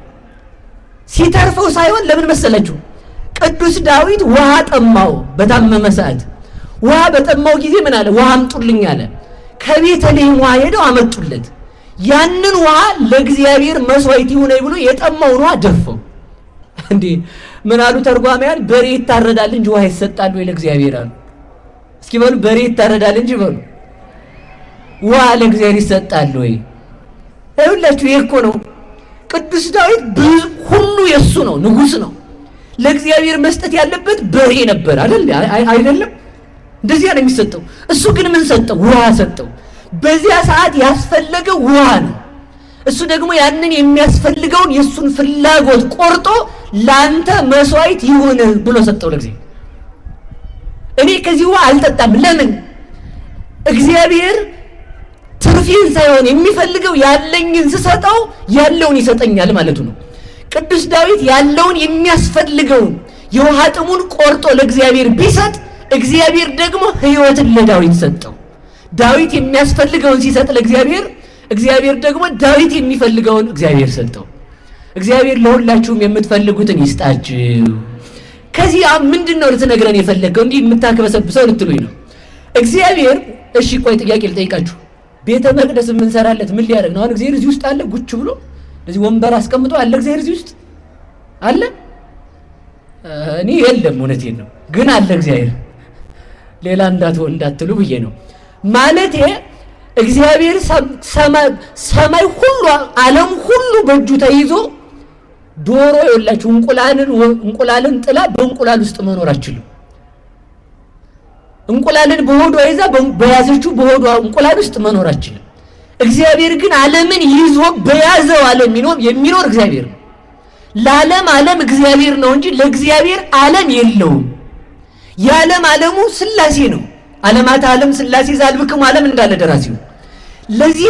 A: ሲተርፈው ሳይሆን ለምን መሰላችሁ? ቅዱስ ዳዊት ውሃ ጠማው በታመመ ሰዓት። ውሃ በጠማው ጊዜ ምን አለ? ውሃ አምጡልኝ አለ። ከቤተልሔም ውሃ ሄደው አመጡለት። ያንን ውሃ ለእግዚአብሔር መስዋዕት ይሁን ብሎ የጠማውን ውሃ ደፈው። እንዴ ምን አሉ ተርጓሚያን? በሬ ይታረዳል እንጂ ውሃ ይሰጣል ወይ ለእግዚአብሔር አሉ። እስኪ በሉ በሬ ይታረዳል እንጂ በሉ ውሃ ለእግዚአብሔር ይሰጣል ወይ? ይኸውላችሁ ይሄ እኮ ነው ቅዱስ ዳዊት ሁሉ የሱ ነው፣ ንጉሥ ነው። ለእግዚአብሔር መስጠት ያለበት በሬ ነበር አይደለም? እንደዚያ ነው የሚሰጠው። እሱ ግን ምን ሰጠው? ውሃ ሰጠው። በዚያ ሰዓት ያስፈለገው ውሃ ነው። እሱ ደግሞ ያንን የሚያስፈልገውን የሱን ፍላጎት ቆርጦ ላንተ መስዋዕት ይሁን ብሎ ሰጠው ለእግዚአብሔር። እኔ ከዚህ ውሃ አልጠጣም። ለምን? እግዚአብሔር ትርፊን ሳይሆን የሚፈልገው ያለኝን ስሰጠው ያለውን ይሰጠኛል ማለቱ ነው። ቅዱስ ዳዊት ያለውን የሚያስፈልገውን የውሃ ጥሙን ቆርጦ ለእግዚአብሔር ቢሰጥ እግዚአብሔር ደግሞ ሕይወትን ለዳዊት ሰጠው። ዳዊት የሚያስፈልገውን ሲሰጥ ለእግዚአብሔር፣ እግዚአብሔር ደግሞ ዳዊት የሚፈልገውን እግዚአብሔር ሰጠው። እግዚአብሔር ለሁላችሁም የምትፈልጉትን ይስጣችሁ። ከዚህ ምንድነው ልትነግረን የፈለገው? እንዲህ የምታከበሰብሰው ልትሉኝ ነው። እግዚአብሔር እሺ ቆይ ጥያቄ ልጠይቃችሁ። ቤተ መቅደስ የምንሰራለት ምን ሊያደርግ ነው? አሁን እግዚአብሔር እዚህ ውስጥ አለ? ጉች ብሎ እዚህ ወንበር አስቀምጦ አለ? እግዚአብሔር እዚህ ውስጥ አለ? እኔ የለም፣ እውነቴን ነው። ግን አለ እግዚአብሔር። ሌላ እንዳትሉ ብዬ ነው ማለቴ። እግዚአብሔር ሰማይ ሁሉ ዓለም ሁሉ በእጁ ተይዞ ዶሮ ይኸውላችሁ እንቁላልን ጥላ በእንቁላል ውስጥ መኖር አትችልም። እንቁላልን በሆዷ ይዛ በያዘችው በሆዷ እንቁላል ውስጥ መኖር አትችልም። እግዚአብሔር ግን ዓለምን ይዞ በያዘው ዓለም የሚኖር እግዚአብሔር ነው። ዓለም እግዚአብሔር ነው እንጂ ለእግዚአብሔር ዓለም የለውም። የዓለም ዓለሙ ሥላሴ ነው። ዓለማት ዓለም ሥላሴ ዛልብክሙ ዓለም እንዳለ ደራሲው። ለዚህ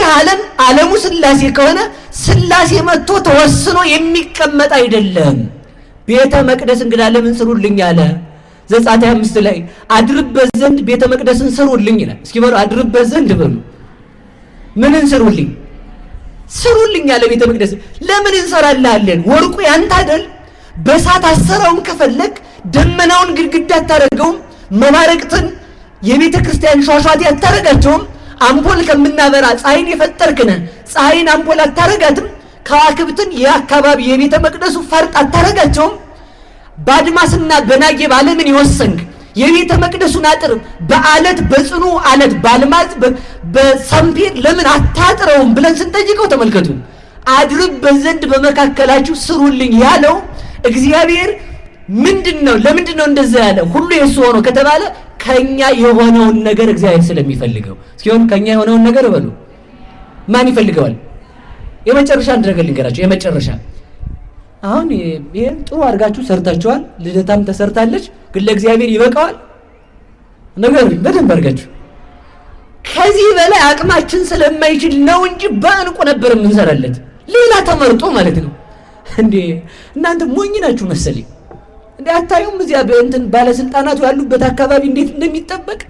A: ዓለሙ ሥላሴ ከሆነ ሥላሴ መጥቶ ተወስኖ የሚቀመጥ አይደለም። ቤተ መቅደስ እንግዳ ለምን ስሩልኝ አለ ዘጸአት 25 ላይ። አድርበት ዘንድ ቤተ መቅደስን ስሩልኝ ይላል። እስኪ በሉ አድርበት ዘንድ በሉ። ምንን ስሩልኝ? ስሩልኝ አለ ቤተ መቅደስ። ለምን እንሰራላለን? ወርቁ ያንተ አይደል? በሳት አሰራውን ከፈለክ ደመናውን ግድግዳ አታረገውም? መባረቅትን የቤተ ክርስቲያን ሿሿቴ አታረጋቸውም? አምፖል ከምናበራ ፀሐይን የፈጠርክነ ፀሐይን አምፖል አታረጋትም? ከዋክብትን የአካባቢ የቤተ መቅደሱ ፈርጥ አታረጋቸውም? በአድማስና በናጌብ ዓለምን የወሰንክ የቤተ መቅደሱን አጥር በአለት በጽኑ አለት በአልማዝ በሰምፔር ለምን አታጥረውም ብለን ስንጠይቀው ተመልከቱ። አድርበት ዘንድ በመካከላችሁ ስሩልኝ ያለው እግዚአብሔር ምንድነው? ለምንድነው እንደዛ ያለ? ሁሉ የሱ ሆኖ ከተባለ ከኛ የሆነውን ነገር እግዚአብሔር ስለሚፈልገው። እስኪሆን ከኛ የሆነውን ነገር በሉ ማን ይፈልገዋል? የመጨረሻ አንድ ነገር ልንገራችሁ። የመጨረሻ አሁን ይሄን ጥሩ አድርጋችሁ ሰርታችኋል። ልደታም ተሰርታለች። ግን ለእግዚአብሔር ይበቃዋል? ነገር በደንብ አድርጋችሁ ከዚህ በላይ አቅማችን ስለማይችል ነው እንጂ በእንቁ ነበር የምንሰራለት። ሌላ ተመርጦ ማለት ነው። እንዴ እናንተ ሞኝ ናችሁ መሰለኝ። እንዴ አታዩም? እዚያ በእንትን ባለስልጣናቱ ያሉበት አካባቢ እንዴት እንደሚጠበቅ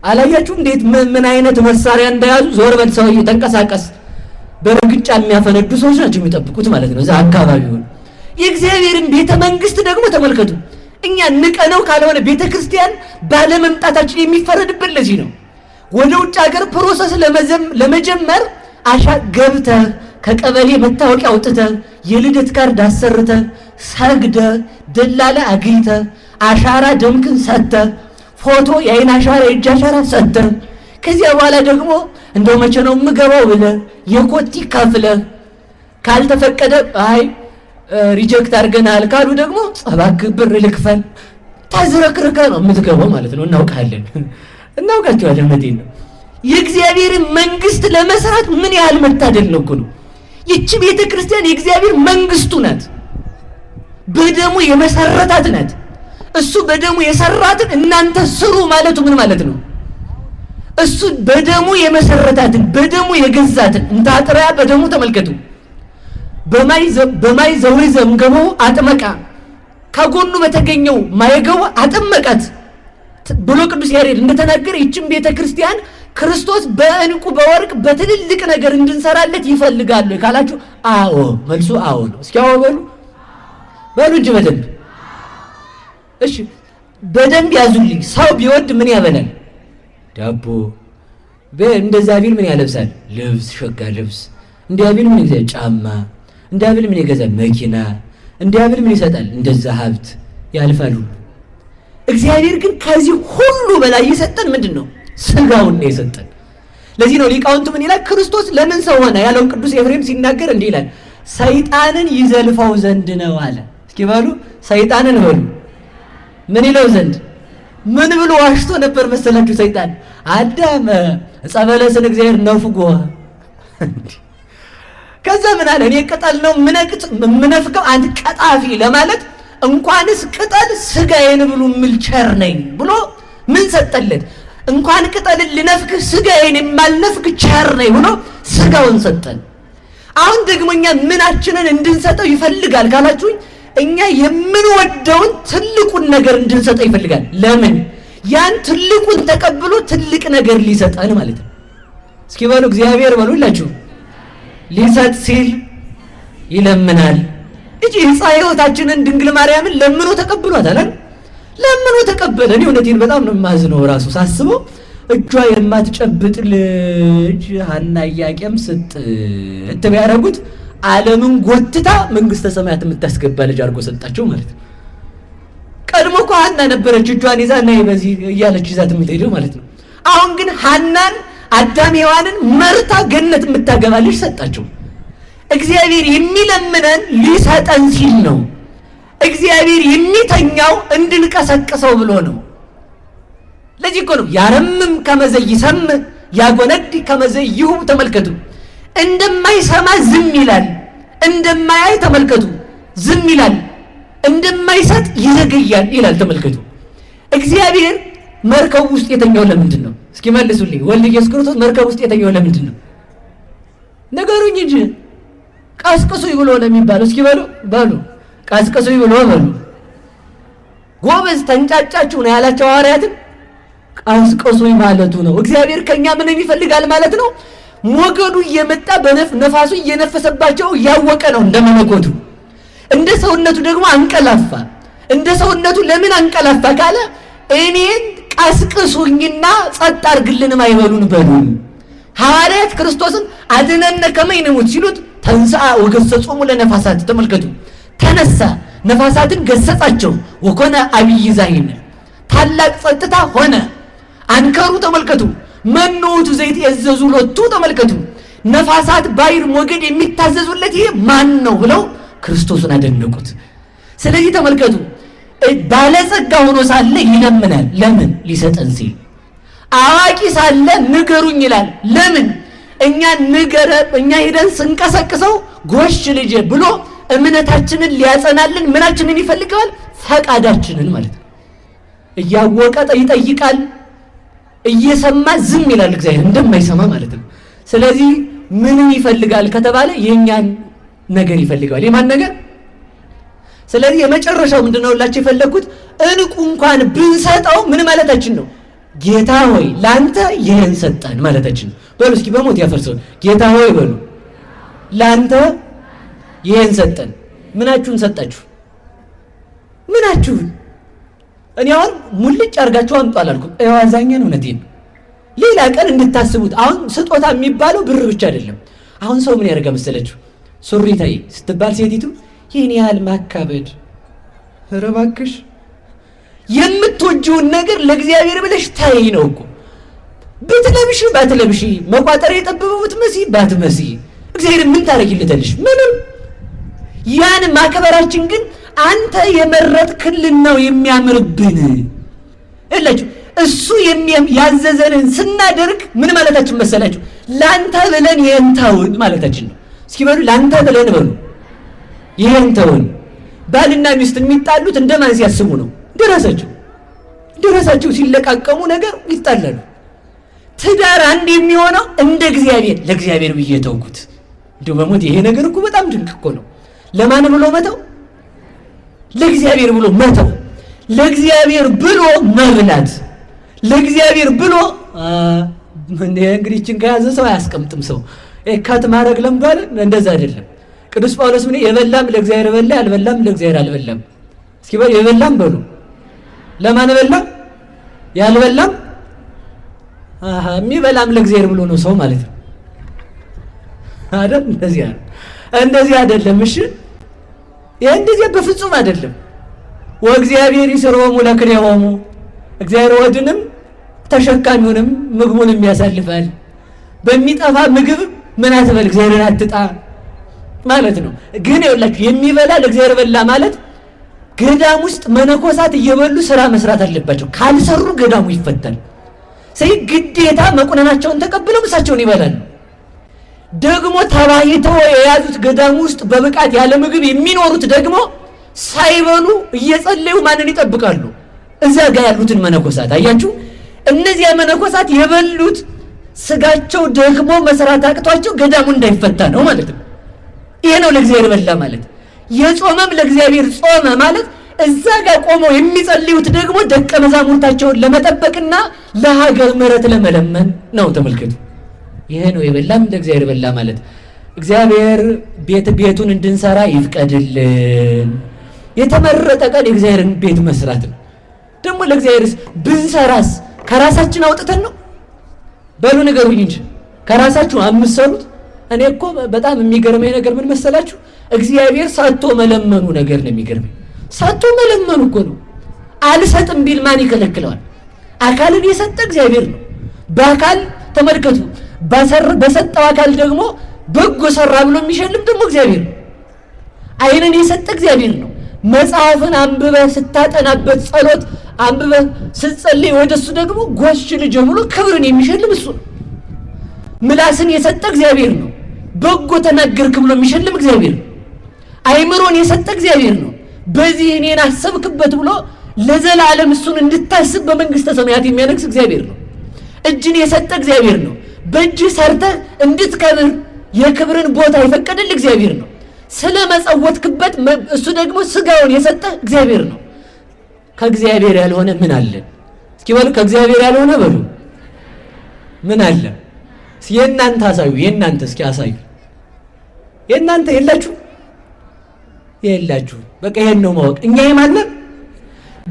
A: አላያችሁም? እንዴት ምን አይነት መሳሪያ እንደያዙ። ዞር በል ሰውዬ ተንቀሳቀስ። በርግጫ የሚያፈነዱ ሰዎች ናቸው የሚጠብቁት ማለት ነው እዛ አካባቢውን። የእግዚአብሔርን ቤተ መንግስት ደግሞ ተመልከቱ። እኛ ንቀነው ካልሆነ ቤተክርስቲያን ባለመምጣታችን የሚፈረድበት ለዚህ ነው። ወደ ውጭ ሀገር ፕሮሰስ ለመጀመር ገብተህ ከቀበሌ መታወቂያ አውጥተህ የልደት ካርድ አሰርተህ ሰግደህ ደላላ አግኝተህ አሻራ ደምክን ሰጥተህ ፎቶ የአይን አሻራ የእጅ አሻራ ሰጥተህ ከዚያ በኋላ ደግሞ እንደው መቼ ነው የምገባው ብለህ የኮቲ ከፍለህ ካልተፈቀደ አይ ሪጀክት አድርገናል ካሉ ደግሞ እባክህ ብር ልክፈል ታዝረክርከህ ነው የምትገባው ማለት ነው። እናውቃቸዋለን። መቴን ነው የእግዚአብሔርን መንግስት ለመስራት ምን ያህል መታደል ነው እኮ ነው። ይቺ ቤተ ክርስቲያን የእግዚአብሔር መንግስቱ ናት። በደሙ የመሰረታት ናት። እሱ በደሙ የሰራትን እናንተ ስሩ ማለቱ ምን ማለት ነው? እሱ በደሙ የመሰረታትን በደሙ የገዛትን እንታጥራያ በደሙ ተመልከቱ። በማይ ዘውሪ ዘምገቦ አጥመቃ ከጎኑ በተገኘው ማየገው አጠመቃት ብሎ ቅዱስ ያሬድ እንደተናገረ ይችን ቤተ ክርስቲያን ክርስቶስ በእንቁ በወርቅ በትልልቅ ነገር እንድንሰራለት ይፈልጋሉ ካላችሁ አዎ፣ መልሱ አዎ ነው። እስኪ አዎ በሉ እንጂ በደንብ እሺ፣ በደንብ ያዙልኝ። ሰው ቢወድ ምን ያበላል? ዳቦ። እንደዛ ቢል ምን ያለብሳል? ልብስ፣ ሸጋ ልብስ። እንዲያ ቢል ምን ይገዛል? ጫማ። እንዲያ ቢል ምን ይገዛል? መኪና። እንዲያ ቢል ምን ይሰጣል? እንደዛ ሀብት ያልፋሉ። እግዚአብሔር ግን ከዚህ ሁሉ በላይ የሰጠን ምንድን ነው? ስጋውን ነው የሰጠን። ለዚህ ነው ሊቃውንቱ ምን ይላል? ክርስቶስ ለምን ሰው ሆነ ያለውን ቅዱስ ኤፍሬም ሲናገር እንዲህ ይላል፣ ሰይጣንን ይዘልፈው ዘንድ ነው አለ። እስኪ በሉ ሰይጣንን በሉ ምን ይለው ዘንድ። ምን ብሎ ዋሽቶ ነበር መሰላችሁ? ሰይጣን አዳም ዕፀ በለስን እግዚአብሔር ነፍጎ ከዛ ምን አለ? እኔ ቅጠል ነው ምነፍቀው አንድ ቀጣፊ ለማለት እንኳንስ ቅጠል ስጋዬን ብሉ ምልቸር ነኝ ብሎ ምን ሰጠለት? እንኳን ቅጠልን ልነፍክ ስጋዬን የማልነፍክ ቸር ነኝ ብሎ ስጋውን ሰጠን። አሁን ደግሞ እኛ ምናችንን እንድንሰጠው ይፈልጋል ካላችሁኝ፣ እኛ የምንወደውን ትልቁን ነገር እንድንሰጠው ይፈልጋል። ለምን? ያን ትልቁን ተቀብሎ ትልቅ ነገር ሊሰጠን ማለት ነው። እስኪ በሉ እግዚአብሔር በሉላችሁ። ሊሰጥ ሲል ይለምናል እንጂ ሕፃን ሕይወታችንን ድንግል ማርያምን ለምኖ ተቀብሏታል አይደል? ለምኖ ተቀበለ። እኔ እውነቴን በጣም ነው የማዝነው ራሱ ሳስበው። እጇ የማትጨብጥ ልጅ ሐና ኢያቄም ስጥት ቢያደርጉት ዓለምን ጎትታ መንግስተ ሰማያት የምታስገባ ልጅ አድርጎ ሰጣቸው ማለት ነው። ቀድሞ እኮ ሐና ነበረች እጇን ይዛ እና በዚህ እያለች ይዛት የምትሄደው ማለት ነው። አሁን ግን ሐናን አዳም ሔዋንን መርታ ገነት የምታገባ ልጅ ሰጣቸው። እግዚአብሔር የሚለምነን ሊሰጠን ሲል ነው። እግዚአብሔር የሚተኛው እንድንቀሰቅሰው ብሎ ነው። ለዚህ እኮ ነው ያረምም ከመዘይ ሰም ያጎነድ ከመዘይ ይሁብ። ተመልከቱ፣ እንደማይሰማ ዝም ይላል፣ እንደማያይ ተመልከቱ ዝም ይላል፣ እንደማይሰጥ ይዘገያል ይላል። ተመልከቱ፣ እግዚአብሔር መርከብ ውስጥ የተኛው ለምንድን ነው? እስኪ መልሱልኝ። ወልድ ኢየሱስ ክርስቶስ መርከብ ውስጥ የተኛው ለምንድን ነው? ነገሩኝ እንጂ ቀስቅሱኝ ብሎ ነው የሚባለው። እስኪ በሉ ቀስቅሱኝ ብሎ በሉ። ጎበዝ ተንጫጫችሁ ነው ያላቸው ሐዋርያትን። ቀስቅሱኝ ማለቱ ነው። እግዚአብሔር ከኛ ምን ይፈልጋል ማለት ነው? ሞገዱ እየመጣ ነፋሱ እየነፈሰባቸው እያወቀ ነው እንደመለኮቱ። እንደ ሰውነቱ ደግሞ አንቀላፋ። እንደ ሰውነቱ ለምን አንቀላፋ ካለ እኔን ቀስቅሱኝና ጸጥ አድርግልንም አይበሉን በሉን። ሐዋርያት ክርስቶስን አድነነ ከመይንሙት ሲሉት ተንሥአ ወገሰጾሙ ለነፋሳት። ተመልከቱ፣ ተነሳ ነፋሳትን ገሰጻቸው። ወኮነ አብይ ዛሂን፣ ታላቅ ጸጥታ ሆነ። አንከሩ ተመልከቱ፣ መኑ ውእቱ ዘይትዔዘዙ ሎቱ። ተመልከቱ፣ ነፋሳት ባሕር ሞገድ የሚታዘዙለት ይሄ ማን ነው ብለው ክርስቶስን አደነቁት። ስለዚህ ተመልከቱ፣ ባለጸጋ ሆኖ ሳለ ይለምናል። ለምን? ሊሰጠን ሲል። አዋቂ ሳለ ንገሩኝ ይላል። ለምን? እኛ ሄደን ስንቀሰቅሰው ጎሽ ልጄ ብሎ እምነታችንን ሊያጸናልን ምናችንን ይፈልጋል? ፈቃዳችንን ማለት ነው። እያወቀ ይጠይቃል፣ እየሰማ ዝም ይላል። እግዚአብሔር እንደማይሰማ ማለት ነው። ስለዚህ ምንም ይፈልጋል ከተባለ የኛን ነገር ይፈልጋል። የማን ነገር? ስለዚህ የመጨረሻው ምንድነው ላችሁ የፈለኩት? እንቁ እንኳን ብንሰጠው ምን ማለታችን ነው? ጌታ ሆይ ላንተ ይሄን ሰጠን ማለታችን ነው። በሉ እስኪ በሞት ያፈርሰው። ጌታ ሆይ በሉ ላንተ ይሄን ሰጠን። ምናችሁን ሰጣችሁ? ምናችሁን? እኔ አሁን ሙልጭ አድርጋችሁ አምጡ አላልኩም። አዛኘን እውነቴን ሌላ ቀን እንድታስቡት። አሁን ስጦታ የሚባለው ብር ብቻ አይደለም። አሁን ሰው ምን ያደርጋ መሰለችሁ? ሱሪ ታይ ስትባል ሴቲቱ ይህን ያህል ማካበድ፣ ኧረ እባክሽ የምትወጂውን ነገር ለእግዚአብሔር ብለሽ ታይ ነው እኮ። ብትለብሺ ባትለብሺ፣ መቋጠሪያ የጠበበው ብትመሲ ባትመሲ፣ እግዚአብሔር ምን ታረጊለታለሽ? ምንም። ያን ማክበራችን ግን አንተ የመረጥክልን ነው የሚያምርብን እላችሁ። እሱ ያዘዘንን ስናደርግ ምን ማለታችን መሰላችሁ? ላንተ ብለን የእንተውን ማለታችን ነው። እስኪ በሉ ላንተ ብለን በሉ የእንተውን። ባልና ሚስት የሚጣሉት እንደማን ሲያስቡ ነው? እንደራሳቸው ሲለቃቀሙ ነገር ይጣላሉ። ትዳር አንድ የሚሆነው እንደ እግዚአብሔር ለእግዚአብሔር ብዬ ተውኩት እንደው በሞት። ይሄ ነገር እኮ በጣም ድንቅ እኮ ነው። ለማን ብሎ መተው? ለእግዚአብሔር ብሎ መተው። ለእግዚአብሔር ብሎ መብላት፣ ለእግዚአብሔር ብሎ እንግዲህ እችን ከያዘ ሰው አያስቀምጥም። ሰው ካት ማድረግ ለምዷል። እንደዛ አይደለም። ቅዱስ ጳውሎስ ምን የበላም ለእግዚአብሔር በላ፣ ያልበላም ለእግዚአብሔር አልበላም። እስኪ በሉ የበላም በሉ ለማን በላ? ያልበላም የሚበላም ለእግዚአብሔር ብሎ ነው ሰው ማለት ነው አይደል? እንደዚህ አይደለም። እሺ ይሄ እንደዚህ በፍጹም አይደለም። ወእግዚአብሔር ይስሮሙ ለክሬሆሙ፣ እግዚአብሔር ወድንም ተሸካሚውንም ምግቡንም ያሳልፋል። በሚጠፋ ምግብ ምን አትበል እግዚአብሔርን አትጣ ማለት ነው። ግን ይኸውላችሁ የሚበላ ለእግዚአብሔር በላ ማለት ገዳም ውስጥ መነኮሳት እየበሉ ስራ መስራት አለባቸው። ካልሰሩ ገዳሙ ይፈታል። ስለዚህ ግዴታ መቁነናቸውን ተቀብለው ምሳቸውን ይበላሉ። ደግሞ ተባይተው የያዙት ገዳሙ ውስጥ በብቃት ያለ ምግብ የሚኖሩት ደግሞ ሳይበሉ እየጸለዩ ማንን ይጠብቃሉ? እዚያ ጋር ያሉትን መነኮሳት። አያችሁ፣ እነዚያ መነኮሳት የበሉት ስጋቸው ደግሞ መስራት አቅቷቸው ገዳሙ እንዳይፈታ ነው ማለት ነው። ይሄ ነው ለእግዚአብሔር በላ ማለት። የጾመም ለእግዚአብሔር ጾመ ማለት እዛ ጋር ቆመው የሚጸልዩት ደግሞ ደቀ መዛሙርታቸውን ለመጠበቅና ለሀገር ምሕረት ለመለመን ነው። ተመልከቱ፣ ይሄ ነው የበላም ለእግዚአብሔር በላ ማለት። እግዚአብሔር ቤቱን እንድንሰራ ይፍቀድልን። የተመረጠ ቀን የእግዚአብሔርን ቤት መስራት ነው። ደግሞ ለእግዚአብሔርስ ብንሰራስ ከራሳችን አውጥተን ነው? በሉ ንገሩኝ እንጂ ከራሳችሁ የምትሰሩት። እኔ እኮ በጣም የሚገርመኝ ነገር ምን መሰላችሁ? እግዚአብሔር ሰጥቶ መለመኑ ነገር ነው የሚገርመኝ። ሰጥቶ መለመኑ እኮ ነው። አልሰጥም ቢል ማን ይከለክለዋል? አካልን የሰጠ እግዚአብሔር ነው። በአካል ተመልከቱ፣ በሰጠው አካል ደግሞ በጎ ሰራ ብሎ የሚሸልም ደግሞ እግዚአብሔር ነው። ዓይንን የሰጠ እግዚአብሔር ነው። መጽሐፍን አንብበህ ስታጠናበት፣ ጸሎት አንብበህ ስትጸልይ ወደሱ ደግሞ ጎሽ ልጅ ብሎ ክብርን የሚሸልም እሱ ነው። ምላስን የሰጠ እግዚአብሔር ነው። በጎ ተናገርክ ብሎ የሚሸልም እግዚአብሔር ነው። አይምሮን የሰጠ እግዚአብሔር ነው። በዚህ እኔን አሰብክበት ብሎ ለዘላለም እሱን እንድታስብ በመንግስተ ሰማያት የሚያነግስ እግዚአብሔር ነው። እጅን የሰጠ እግዚአብሔር ነው። በእጅህ ሰርተህ እንድትከብር የክብርን ቦታ የፈቀደል እግዚአብሔር ነው። ስለ መጸወትክበት እሱ ደግሞ ስጋውን የሰጠ እግዚአብሔር ነው። ከእግዚአብሔር ያልሆነ ምን አለ? እስኪ በሉ ከእግዚአብሔር ያልሆነ በሉ ምን አለ? የእናንተ አሳዩ። የእናንተ እስኪ አሳዩ። የእናንተ የላችሁ። በቃ ይሄን ነው ማወቅ። እኛ የማንን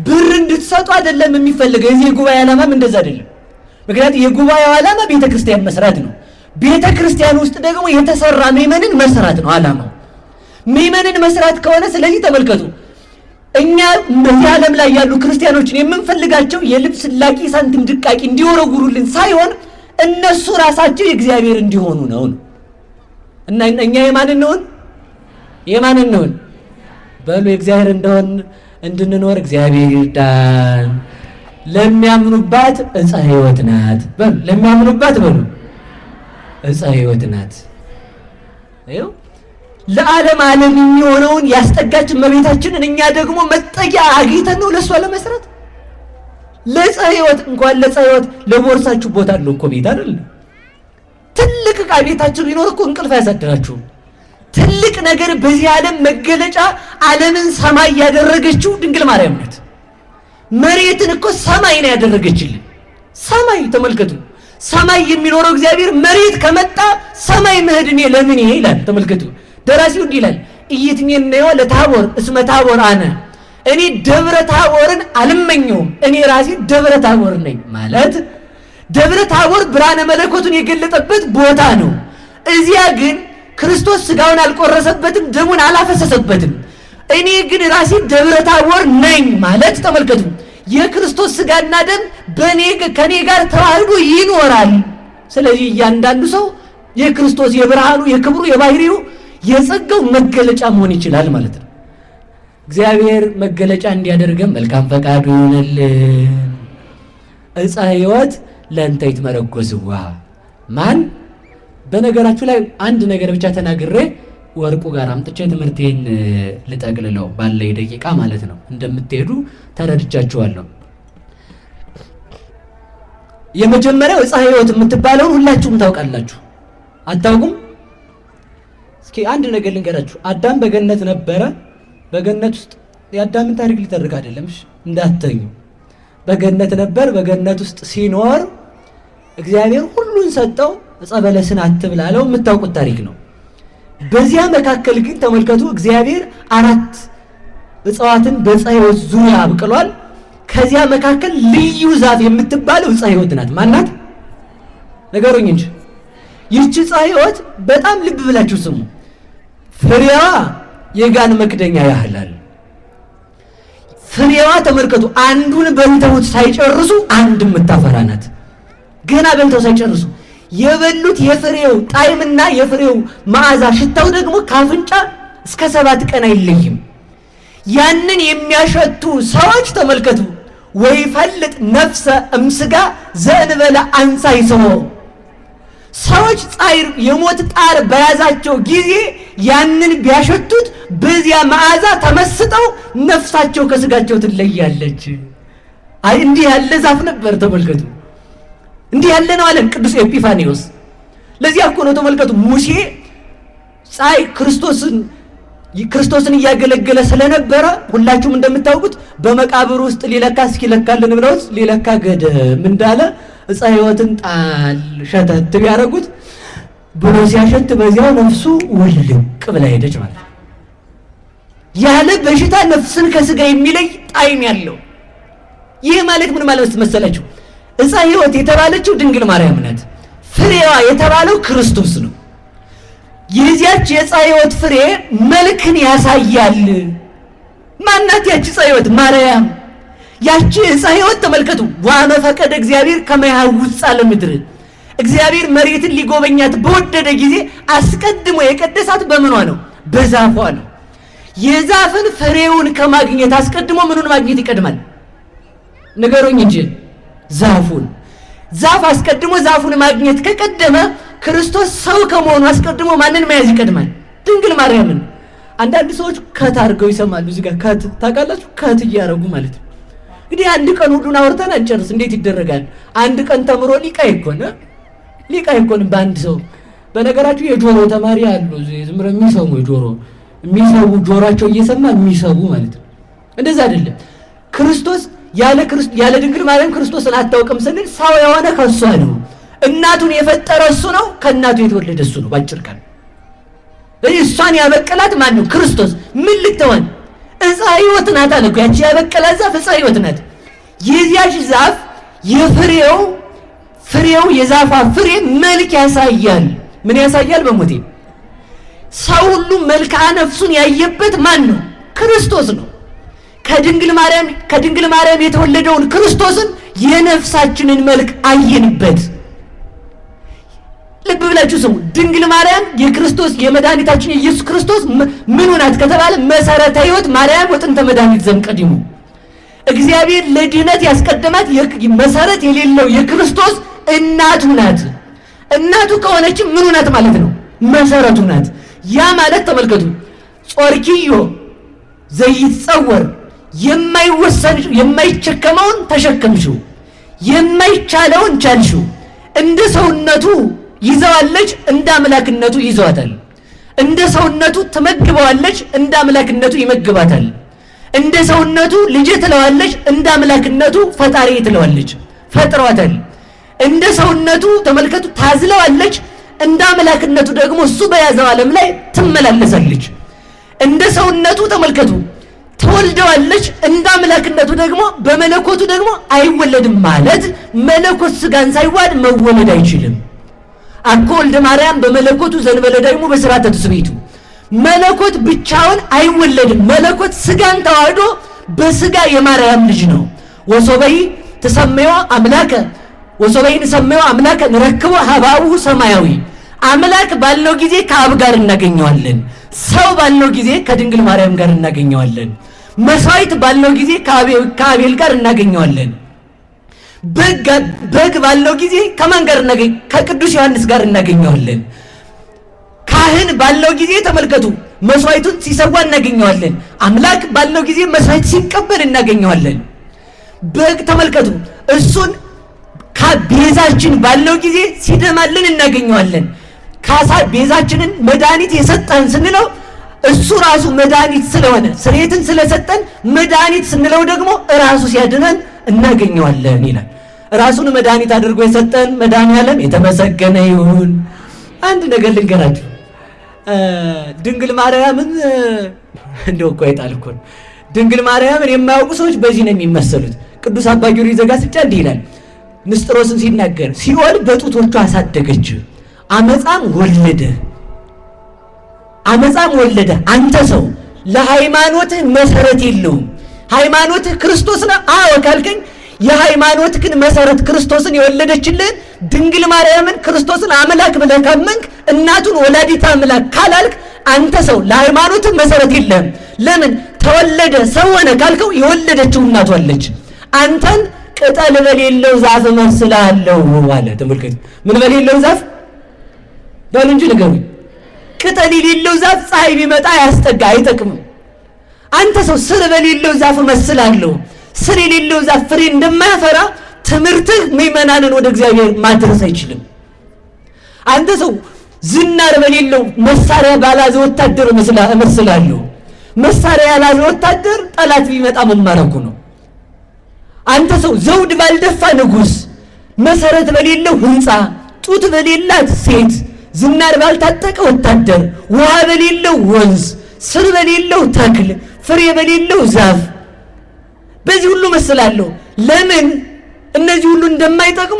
A: ብር እንድትሰጡ አይደለም የሚፈልገው። የዚህ የጉባኤ ዓላማም እንደዛ አይደለም። ምክንያቱም የጉባኤው ዓላማ ቤተ ክርስቲያን መስራት ነው። ቤተ ክርስቲያን ውስጥ ደግሞ የተሰራ ምእመንን መስራት ነው ዓላማው። ምእመንን መስራት ከሆነ ስለዚህ ተመልከቱ፣ እኛ በዚህ ዓለም ላይ ያሉ ክርስቲያኖችን የምንፈልጋቸው የልብስ ላቂ ሳንቲም ድቃቂ እንዲወረጉሩልን ሳይሆን እነሱ ራሳቸው የእግዚአብሔር እንዲሆኑ ነው። እና እኛ የማንን ነውን? በሉ የእግዚአብሔር እንደሆን እንድንኖር እግዚአብሔር ይርዳን። ለሚያምኑባት ዕፀ ሕይወት ናት። በሉ ለሚያምኑባት በሉ ዕፀ ሕይወት ናት። አይው ለዓለም የሚሆነውን ያስጠጋችን እመቤታችንን እኛ ደግሞ መጠጊያ አግኝተን ነው ለእሷ ለመስራት። ለዕፀ ሕይወት እንኳን ለዕፀ ሕይወት ለቦርሳችሁ ቦታ አለው እኮ ቤት አይደል? ትልቅ ዕቃ ቤታችሁ ቢኖር እኮ እንቅልፍ አያሳድራችሁም። ትልቅ ነገር በዚህ ዓለም መገለጫ ዓለምን ሰማይ ያደረገችው ድንግል ማርያም ናት። መሬትን እኮ ሰማይ ነው ያደረገችልን። ሰማይ ተመልከቱ፣ ሰማይ የሚኖረው እግዚአብሔር መሬት ከመጣ ሰማይ መሄድኔ ለምን ይላል። ተመልከቱ፣ ደራሲው እንዲህ ይላል፣ ኢይትሜነዮ ለታቦር እስመ ታቦር አነ። እኔ ደብረ ታቦርን አልመኘውም፣ እኔ ራሴ ደብረ ታቦር ነኝ ማለት ደብረ ታቦር ብርሃነ መለኮቱን የገለጠበት ቦታ ነው። እዚያ ግን ክርስቶስ ሥጋውን አልቆረሰበትም፣ ደሙን አላፈሰሰበትም። እኔ ግን ራሴ ደብረ ታቦር ነኝ ማለት ተመልከቱ፣ የክርስቶስ ሥጋና ደም ከኔ ጋር ተዋህዶ ይኖራል። ስለዚህ እያንዳንዱ ሰው የክርስቶስ የብርሃኑ የክብሩ የባህሪው የጸጋው መገለጫ መሆን ይችላል ማለት ነው። እግዚአብሔር መገለጫ እንዲያደርገን መልካም ፈቃዱ ይሆንልን። ዕፀ ሕይወት ለእንተ ይትመረኮዝዋ ማን? በነገራችሁ ላይ አንድ ነገር ብቻ ተናግሬ ወርቁ ጋር አምጥቼ ትምህርቴን ልጠቅልለው ባለኝ ደቂቃ ማለት ነው። እንደምትሄዱ ተረድቻችኋለሁ። የመጀመሪያው ዕፀ ሕይወት የምትባለውን ሁላችሁም ታውቃላችሁ። አታውቁም? እስኪ አንድ ነገር ልንገራችሁ። አዳም በገነት ነበረ። በገነት ውስጥ የአዳምን ታሪክ ሊተርክ አይደለም እንዳትተኙ። በገነት ነበር። በገነት ውስጥ ሲኖር እግዚአብሔር ሁሉን ሰጠው። ዕፀ በለስን አትብላ አለው። የምታውቁት ታሪክ ነው። በዚያ መካከል ግን ተመልከቱ፣ እግዚአብሔር 4 እጽዋትን በዕፀ ሕይወት ዙሪያ አብቅሏል። ከዚያ መካከል ልዩ ዛፍ የምትባለው ዕፀ ሕይወት ናት። ማናት? ነገሩኝ እንጂ ይህች ዕፀ ሕይወት በጣም ልብ ብላችሁ ስሙ። ፍሬዋ የጋን መክደኛ ያህላል። ፍሬዋ ተመልከቱ፣ አንዱን በልተውት ሳይጨርሱ አንድ የምታፈራ ናት። ገና በልተው ሳይጨርሱ የበሉት የፍሬው ጣዕምና የፍሬው መዓዛ ሽታው ደግሞ ከአፍንጫ እስከ 7 ቀን አይለይም። ያንን የሚያሸቱ ሰዎች ተመልከቱ፣ ወይ ፈልጥ ነፍሰ እምስጋ ዘእንበለ አንሳ ይስሞ። ሰዎች ጻይር የሞት ጣር በያዛቸው ጊዜ ያንን ቢያሸቱት በዚያ መዓዛ ተመስጠው ነፍሳቸው ከስጋቸው ትለያለች። አይ እንዲህ ያለ ዛፍ ነበር ተመልከቱ። እንዲህ ያለ ነው አለን ቅዱስ ኤጲፋኒዎስ። ለዚያ እኮ ነው ተመልከቱ ሙሴ ክርስቶስን እያገለገለ ስለነበረ ሁላችሁም እንደምታውቁት በመቃብር ውስጥ ሊለካ እስኪለካልን ብለውት ሊለካ ገደም እንዳለ ዕፀ ሕይወትን ጣል ሸተት ቢያደርጉት ብሎ ሲያሸት በዚያው ነፍሱ ውልቅ ብላ ሄደች ማለት ነው። ያለ በሽታ ነፍስን ከስጋ የሚለይ ጣዕም ያለው ይህ ማለት ምን ማለት መሰላችሁ? ዕፀ ሕይወት የተባለችው ድንግል ማርያም ናት። ፍሬዋ የተባለው ክርስቶስ ነው። የዚያች የዕፀ ሕይወት ፍሬ መልክን ያሳያል። ማናት ያቺ ዕፀ ሕይወት? ማርያም። ያቺ ዕፀ ሕይወት ተመልከቱ፣ ዋመ ፈቀደ እግዚአብሔር ከመ ያሐውፅ ለምድር። እግዚአብሔር መሬትን ሊጎበኛት በወደደ ጊዜ አስቀድሞ የቀደሳት በምኗ ነው? በዛፏ ነው። የዛፍን ፍሬውን ከማግኘት አስቀድሞ ምኑን ማግኘት ይቀድማል? ንገሩኝ እንጂ ዛፉን። ዛፍ አስቀድሞ ዛፉን ማግኘት ከቀደመ ክርስቶስ ሰው ከመሆኑ አስቀድሞ ማንን መያዝ ይቀድማል? ድንግል ማርያምን። አንዳንድ ሰዎች ከት አድርገው ይሰማሉ። እዚህ ጋር ከት ታውቃላችሁ? ከት እያደረጉ ማለት ነው። እንግዲህ አንድ ቀን ሁሉን አውርተን አንጨርስ። እንዴት ይደረጋል? አንድ ቀን ተምሮ ሊቅ አይኮንም በአንድ ሰው። በነገራችሁ የጆሮ ተማሪ አሉ፣ ዝም ብለው የሚሰሙ የሚሰቡ ጆሯቸው እየሰማ የሚሰቡ ማለት ነው። እንደዛ አይደለም። ክርስቶስ ያለ ድንግል ማርያም ክርስቶስን አታውቅም ስንል ሰው የሆነ ከእሷ ነው። እናቱን የፈጠረ እሱ ነው። ከእናቱ የተወለደ እሱ ነው። ባጭር ቃል እሷን ያበቀላት ማን ነው? ክርስቶስ። ምን ልትሆን? ዕፀ ሕይወት ናት አለ እኮ። ያቺ ያበቀላት ዛፍ ዕፀ ሕይወት ናት። የዚያች ዛፍ ፍሬው የዛፏ ፍሬ መልክ ያሳያል። ምን ያሳያል? በሞቴ ሰው ሁሉ መልክዓ ነፍሱን ያየበት ማን ነው? ክርስቶስ ነው። ከድንግል ማርያም የተወለደውን ክርስቶስን የነፍሳችንን መልክ አየንበት። ልብ ብላችሁ ስሙ። ድንግል ማርያም የክርስቶስ የመድኃኒታችን የኢየሱስ ክርስቶስ ምኑ ናት ከተባለ መሰረተ ሕይወት ማርያም ወጥንተ መድኃኒት ዘእምቀዲሙ። እግዚአብሔር ለድህነት ያስቀደማት መሰረት የሌለው የክርስቶስ እናቱ ናት። እናቱ ከሆነችም ምኑ ናት ማለት ነው? መሰረቱ ናት። ያ ማለት ተመልከቱ፣ ጾርኪዮ ዘይጸወር፣ የማይቸከመውን ተሸከምሽው፣ የማይቻለውን ቻልሽው። እንደ ሰውነቱ ይዘዋለች፣ እንደ አምላክነቱ ይዘዋታል። እንደ ሰውነቱ ትመግበዋለች፣ እንደ አምላክነቱ ይመግባታል። እንደ ሰውነቱ ልጅ ትለዋለች፣ እንደ አምላክነቱ ፈጣሪ ትለዋለች፣ ፈጥሯታል። እንደ ሰውነቱ ተመልከቱ ታዝለዋለች፣ እንደ አምላክነቱ ደግሞ እሱ በያዘው ዓለም ላይ ትመላለሳለች። እንደ ሰውነቱ ተመልከቱ ትወልደዋለች። እንደ አምላክነቱ ደግሞ በመለኮቱ ደግሞ አይወለድም ማለት መለኮት ሥጋን ሳይዋድ መወለድ አይችልም። አኮ ወልደ ማርያም በመለኮቱ ዘንበለ ደግሞ በሥርዓተ ትስብእቱ መለኮት ብቻውን አይወለድም። መለኮት ሥጋን ተዋህዶ በሥጋ የማርያም ልጅ ነው። ወሶበይ ተሰመዮ አምላከ ወሶበይ ተሰመዮ አምላከ ንረክቦ ሀባኡ ሰማያዊ አምላክ ባለው ጊዜ ከአብ ጋር እናገኘዋለን። ሰው ባለው ጊዜ ከድንግል ማርያም ጋር እናገኘዋለን። መስዋዕት ባለው ጊዜ ከአቤል ጋር እናገኘዋለን። በግ ባለው ጊዜ ከማን ጋር ከቅዱስ ዮሐንስ ጋር እናገኘዋለን። ካህን ባለው ጊዜ ተመልከቱ መስዋዕቱን ሲሰዋ እናገኘዋለን። አምላክ ባለው ጊዜ መስዋዕት ሲቀበል እናገኘዋለን። በግ ተመልከቱ እሱን ቤዛችን ባለው ጊዜ ሲደማልን እናገኘዋለን። ካሳ ቤዛችንን መድኃኒት የሰጠን ስንለው እሱ ራሱ መድኃኒት ስለሆነ ስርየትን ስለሰጠን መድኃኒት ስንለው ደግሞ ራሱ ሲያድነን እናገኘዋለን ይላል። ራሱን መድኃኒት አድርጎ የሰጠን መድኃኒዓለም የተመሰገነ ይሁን። አንድ ነገር ልንገራችሁ። ድንግል ማርያምን እንደው እኮ አይጣልኩ ድንግል ማርያምን የማያውቁ ሰዎች በዚህ ነው የሚመሰሉት። ቅዱስ አባ ጊዮርጊስ ዘጋስጫ እንዲህ ይላል ንስጥሮስን ሲናገር ሲኦል በጡቶቹ አሳደገች አመፃም ወለደ። አንተ ሰው ለሃይማኖትህ መሰረት የለውም። ሃይማኖትህ ክርስቶስ ነው። አዎ ካልከኝ የሃይማኖትህን መሰረት ክርስቶስን የወለደችልን ድንግል ማርያምን ክርስቶስን አምላክ ብለህ ካመንክ እናቱን ወላዲተ አምላክ ካላልክ አንተ ሰው ለሃይማኖትህ መሰረት የለህም። ለምን ተወለደ ሰው ሆነ ካልከው የወለደችው እናቱ አለች። አንተን ቅጠል በሌለው ዛፍ መስላለሁ አለ። ተመልከቱ ምን በሌለው ዛፍ በሉ እንጂ ንገሩኝ። ቅጠል የሌለው ዛፍ ፀሐይ ቢመጣ ያስጠጋ አይጠቅምም። አንተ ሰው ስር በሌለው ዛፍ መስላለሁ። ስር የሌለው ዛፍ ፍሬ እንደማያፈራ ትምህርትህ ምእመናንን ወደ እግዚአብሔር ማድረስ አይችልም። አንተ ሰው ዝናር በሌለው መሳሪያ ባላዘ ወታደር እመስላለሁ። መሳሪያ ያላዘ ወታደር ጠላት ቢመጣ መማረኩ ነው። አንተ ሰው ዘውድ ባልደፋ ንጉሥ፣ መሰረት በሌለው ሕንፃ፣ ጡት በሌላት ሴት፣ ዝናር ባልታጠቀ ወታደር፣ ውሃ በሌለው ወንዝ፣ ስር በሌለው ተክል፣ ፍሬ በሌለው ዛፍ በዚህ ሁሉ መስላለሁ። ለምን እነዚህ ሁሉ እንደማይጠቅሙ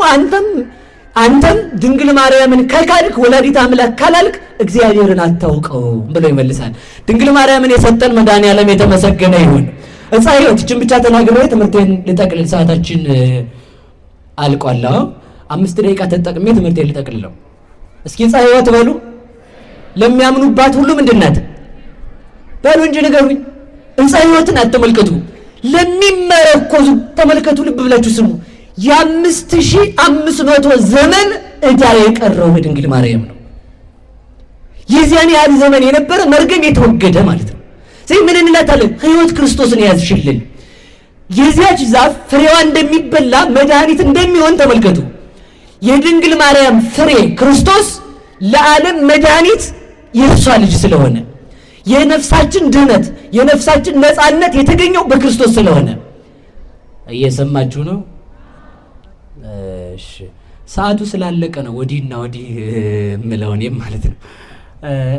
A: አንተም ድንግል ማርያምን ከካድክ ወላዲተ አምላክ ካላልክ እግዚአብሔርን አታውቀውም ብሎ ይመልሳል። ድንግል ማርያምን የሰጠን መድኃኒዓለም የተመሰገነ ይሁን። ዕፀ ሕይወት ይህችን ብቻ ተናግሬ ትምህርቴን ልጠቅልል። ሰዓታችን አልቋል። 5 ደቂቃ ተጠቅሜ ትምህርቴን ልጠቅልለው። እስኪ ዕፀ ሕይወት በሉ። ለሚያምኑባት ሁሉ ምንድን ናት በሉ እንጂ ንገሩኝ። ዕፀ ሕይወትን አትመልከቱ፣ ለሚመረኮዙ ተመልከቱ። ልብ ብላችሁ ስሙ። የ5500 ዘመን ዕዳ የቀረው በድንግል ማርያም ነው። የዚያን ያህል ዘመን የነበረ መርገም የተወገደ ማለት ነው። ስለዚህ ምን እንላታለን? ሕይወት ክርስቶስን ያዝሽልን። የዚያች ዛፍ ፍሬዋ እንደሚበላ መድኃኒት እንደሚሆን ተመልከቱ። የድንግል ማርያም ፍሬ ክርስቶስ ለዓለም መድኃኒት የእርሷ ልጅ ስለሆነ የነፍሳችን ድህነት የነፍሳችን ነፃነት የተገኘው በክርስቶስ ስለሆነ እየሰማችሁ ነው። እሺ ሰዓቱ ስላለቀ ነው ወዲህና ወዲህ ምለውን ማለት ነው።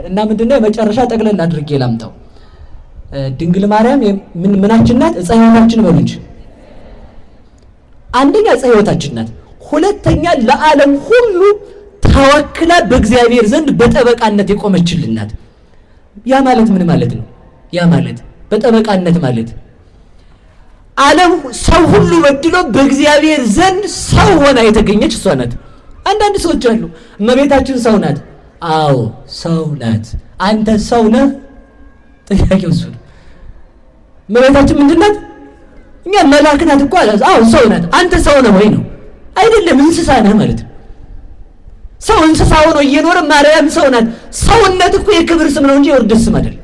A: እና ምንድነው መጨረሻ ጠቅለል አድርጌ ላምጣው። ድንግል ማርያም ምናችን ናት? ዕፀ ሕይወታችን በሉ እንጂ። አንደኛ ዕፀ ሕይወታችን ናት። ሁለተኛ ለዓለም ሁሉ ተወክላ በእግዚአብሔር ዘንድ በጠበቃነት የቆመችልን ናት። ያ ማለት ምን ማለት ነው? ያ ማለት በጠበቃነት ማለት ዓለም ሰው ሁሉ በድሎ በእግዚአብሔር ዘንድ ሰው ሆና የተገኘች እሷ ናት። አንዳንድ ሰዎች አሉ እመቤታችን ሰው ናት። አዎ ሰው ናት። አንተ ሰው ነህ? ጥያቄው እሱ ነው። እመቤታችን ምንድን ናት? እኛ መልአክ ናት እኮ አለ። አዎ ሰው ናት። አንተ ሰው ነህ ወይ ነው? አይደለም እንስሳ ነህ ማለት ነው። ሰው እንስሳ ሆኖ እየኖረ ማርያም ሰው ናት። ሰውነት እኮ የክብር ስም ነው እንጂ የውርደት ስም አይደለም።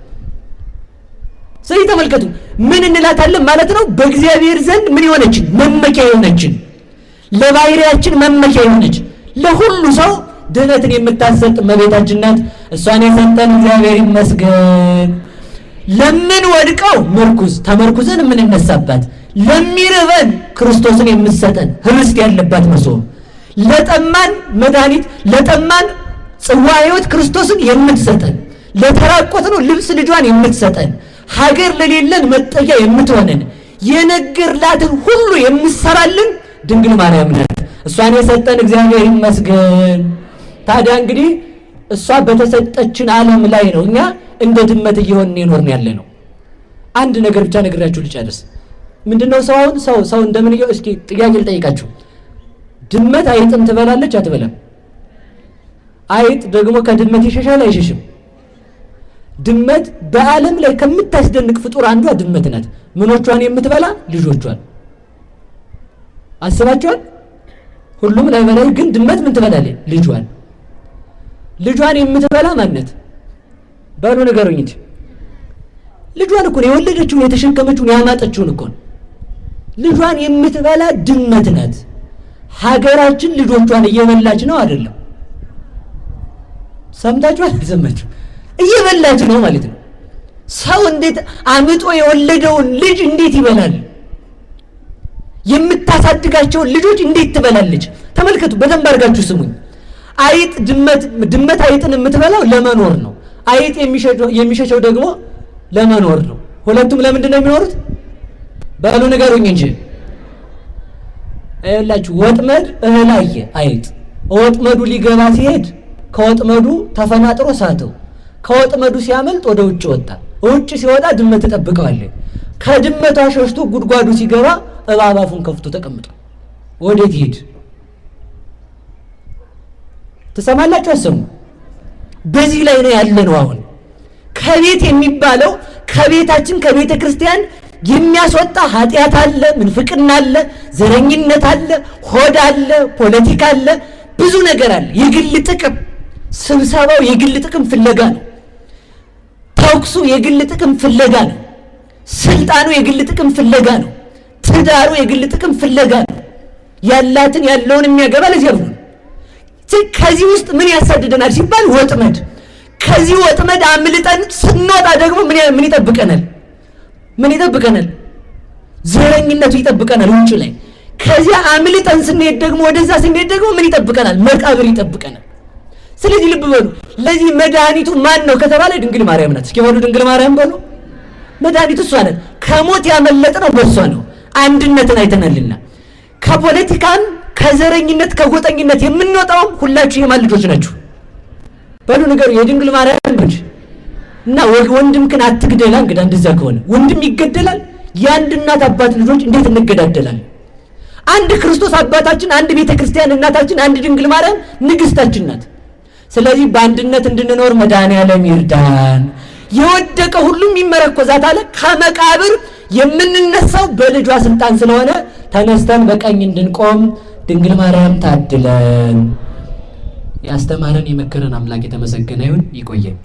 A: ስለዚህ ተመልከቱ ምን እንላታለን ማለት ነው? በእግዚአብሔር ዘንድ ምን የሆነች መመኪያ የሆነችን ለባህሪያችን መመኪያ የሆነች ለሁሉ ሰው ድህነትን የምታሰጥ እመቤታችን ናት። እሷን የሰጠን እግዚአብሔር ይመስገን። ለምን ወድቀው ምርኩዝ ተመርኩዘን የምንነሳባት፣ ለሚርበን ክርስቶስን የምትሰጠን ህብስት ያለባት መሶብ፣ ለጠማን መድኃኒት ለጠማን ጽዋ ሕይወት ክርስቶስን የምትሰጠን፣ ለተራቆት ነው ልብስ ልጇን የምትሰጠን፣ ሀገር ለሌለን መጠጊያ የምትሆነን የነገርላትን ሁሉ የምትሰራልን ድንግል ማርያም ናት። እሷን የሰጠን እግዚአብሔር ይመስገን። ታዲያ እንግዲህ እሷ በተሰጠችን ዓለም ላይ ነው እኛ እንደ ድመት እየሆንን የኖርን ያለ ነው። አንድ ነገር ብቻ ነግራችሁ ልጨርስ። ምንድነው ሰው እንደምን ይው? እስኪ ጥያቄ ልጠይቃችሁ። ድመት አይጥን ትበላለች አትበላም? አይጥ ደግሞ ከድመት ይሸሻል አይሸሽም? ድመት በዓለም ላይ ከምታስደንቅ ፍጡር አንዷ ድመት ናት። ምኖቿን የምትበላ? ልጆቿን። አስባችኋል? ሁሉም ላይ በላይ ግን ድመት ምን ትበላለች? ልጇን። ልጇን የምትበላ ማነት? ባሉ ነገሩኝ እንጂ ልጇን እኮ ነው የወለደችውን የተሸከመችውን ያማጠችውን እኮ ነው። ልጇን የምትበላ ድመት ናት። ሀገራችን ልጆቿን እየበላች ነው አይደለም? ሰምታችኋል? አልሰማችሁ? እየበላች ነው ማለት ነው። ሰው እንዴት አምጦ የወለደውን ልጅ እንዴት ይበላል? የምታሳድጋቸውን ልጆች እንዴት ትበላለች? ተመልከቱ፣ በደንብ አድርጋችሁ ስሙኝ። አይጥ ድመት አይጥን የምትበላው ለመኖር ነው። አይጥ የሚሸሸው ደግሞ ለመኖር ነው። ሁለቱም ለምንድን ነው የሚኖሩት? በሉ ንገሩኝ እንጂ። አይላችሁ ወጥመድ እህል አየ አይጥ። ወጥመዱ ሊገባ ሲሄድ ከወጥመዱ ተፈናጥሮ ሳተው። ከወጥመዱ ሲያመልጥ ወደ ውጭ ወጣ። ውጭ ሲወጣ ድመት ተጠብቀዋለች። ከድመቷ ሸሽቶ ጉድጓዱ ሲገባ እባብ አፉን ከፍቶ ተቀምጧል። ወዴት ይሄድ? ትሰማላችሁ? አሰሙ። በዚህ ላይ ነው ያለነው። አሁን ከቤት የሚባለው ከቤታችን ከቤተ ክርስቲያን የሚያስወጣ ኃጢአት አለ፣ ምንፍቅና አለ፣ ዘረኝነት አለ፣ ሆድ አለ፣ ፖለቲካ አለ፣ ብዙ ነገር አለ። የግል ጥቅም፣ ስብሰባው የግል ጥቅም ፍለጋ ነው። ተኩሱ የግል ጥቅም ፍለጋ ነው። ስልጣኑ የግል ጥቅም ፍለጋ ነው። ትዳሩ የግል ጥቅም ፍለጋ ነው። ያላትን ያለውን የሚያገባ ለዚያ ነው። ከዚህ ውስጥ ምን ያሳድደናል ሲባል ወጥመድ። ከዚህ ወጥመድ አምልጠን ስንወጣ ደግሞ ምን ይጠብቀናል? ምን ይጠብቀናል? ዘረኝነቱ ይጠብቀናል ውጭ ላይ። ከዚያ አምልጠን ስንሄድ ደግሞ ወደዛ ስንሄድ ደግሞ ምን ይጠብቀናል? መቃብር ይጠብቀናል። ስለዚህ ልብ በሉ። ለዚህ መድኃኒቱ ማን ነው ከተባለ ድንግል ማርያም ናት። እስኪ በሉ ድንግል ማርያም በሉ። መድኃኒቱ እሷ ናት። ከሞት ያመለጥነው በእሷ ነው። አንድነትን አይተናልና ከፖለቲካን ከዘረኝነት ከጎጠኝነት የምንወጣውም ሁላችሁ የማን ልጆች ናችሁ? በሉ ነገር የድንግል ማርያም ልጅ እና ወንድምክን አትግደላ። እንግዲህ እንደዛ ከሆነ ወንድም ይገደላል። የአንድ እናት አባት ልጆች እንዴት እንገዳደላለን? አንድ ክርስቶስ አባታችን፣ አንድ ቤተ ክርስቲያን እናታችን፣ አንድ ድንግል ማርያም ንግስታችን ናት። ስለዚህ በአንድነት እንድንኖር መድኃኔዓለም ይርዳን። የወደቀ ሁሉም ይመረኮዛት አለ። ከመቃብር የምንነሳው በልጇ ስልጣን ስለሆነ ተነስተን በቀኝ እንድንቆም ድንግል ማርያም ታድለን። ያስተማረን የመከረን አምላክ የተመሰገነ ይሁን። ይቆየን።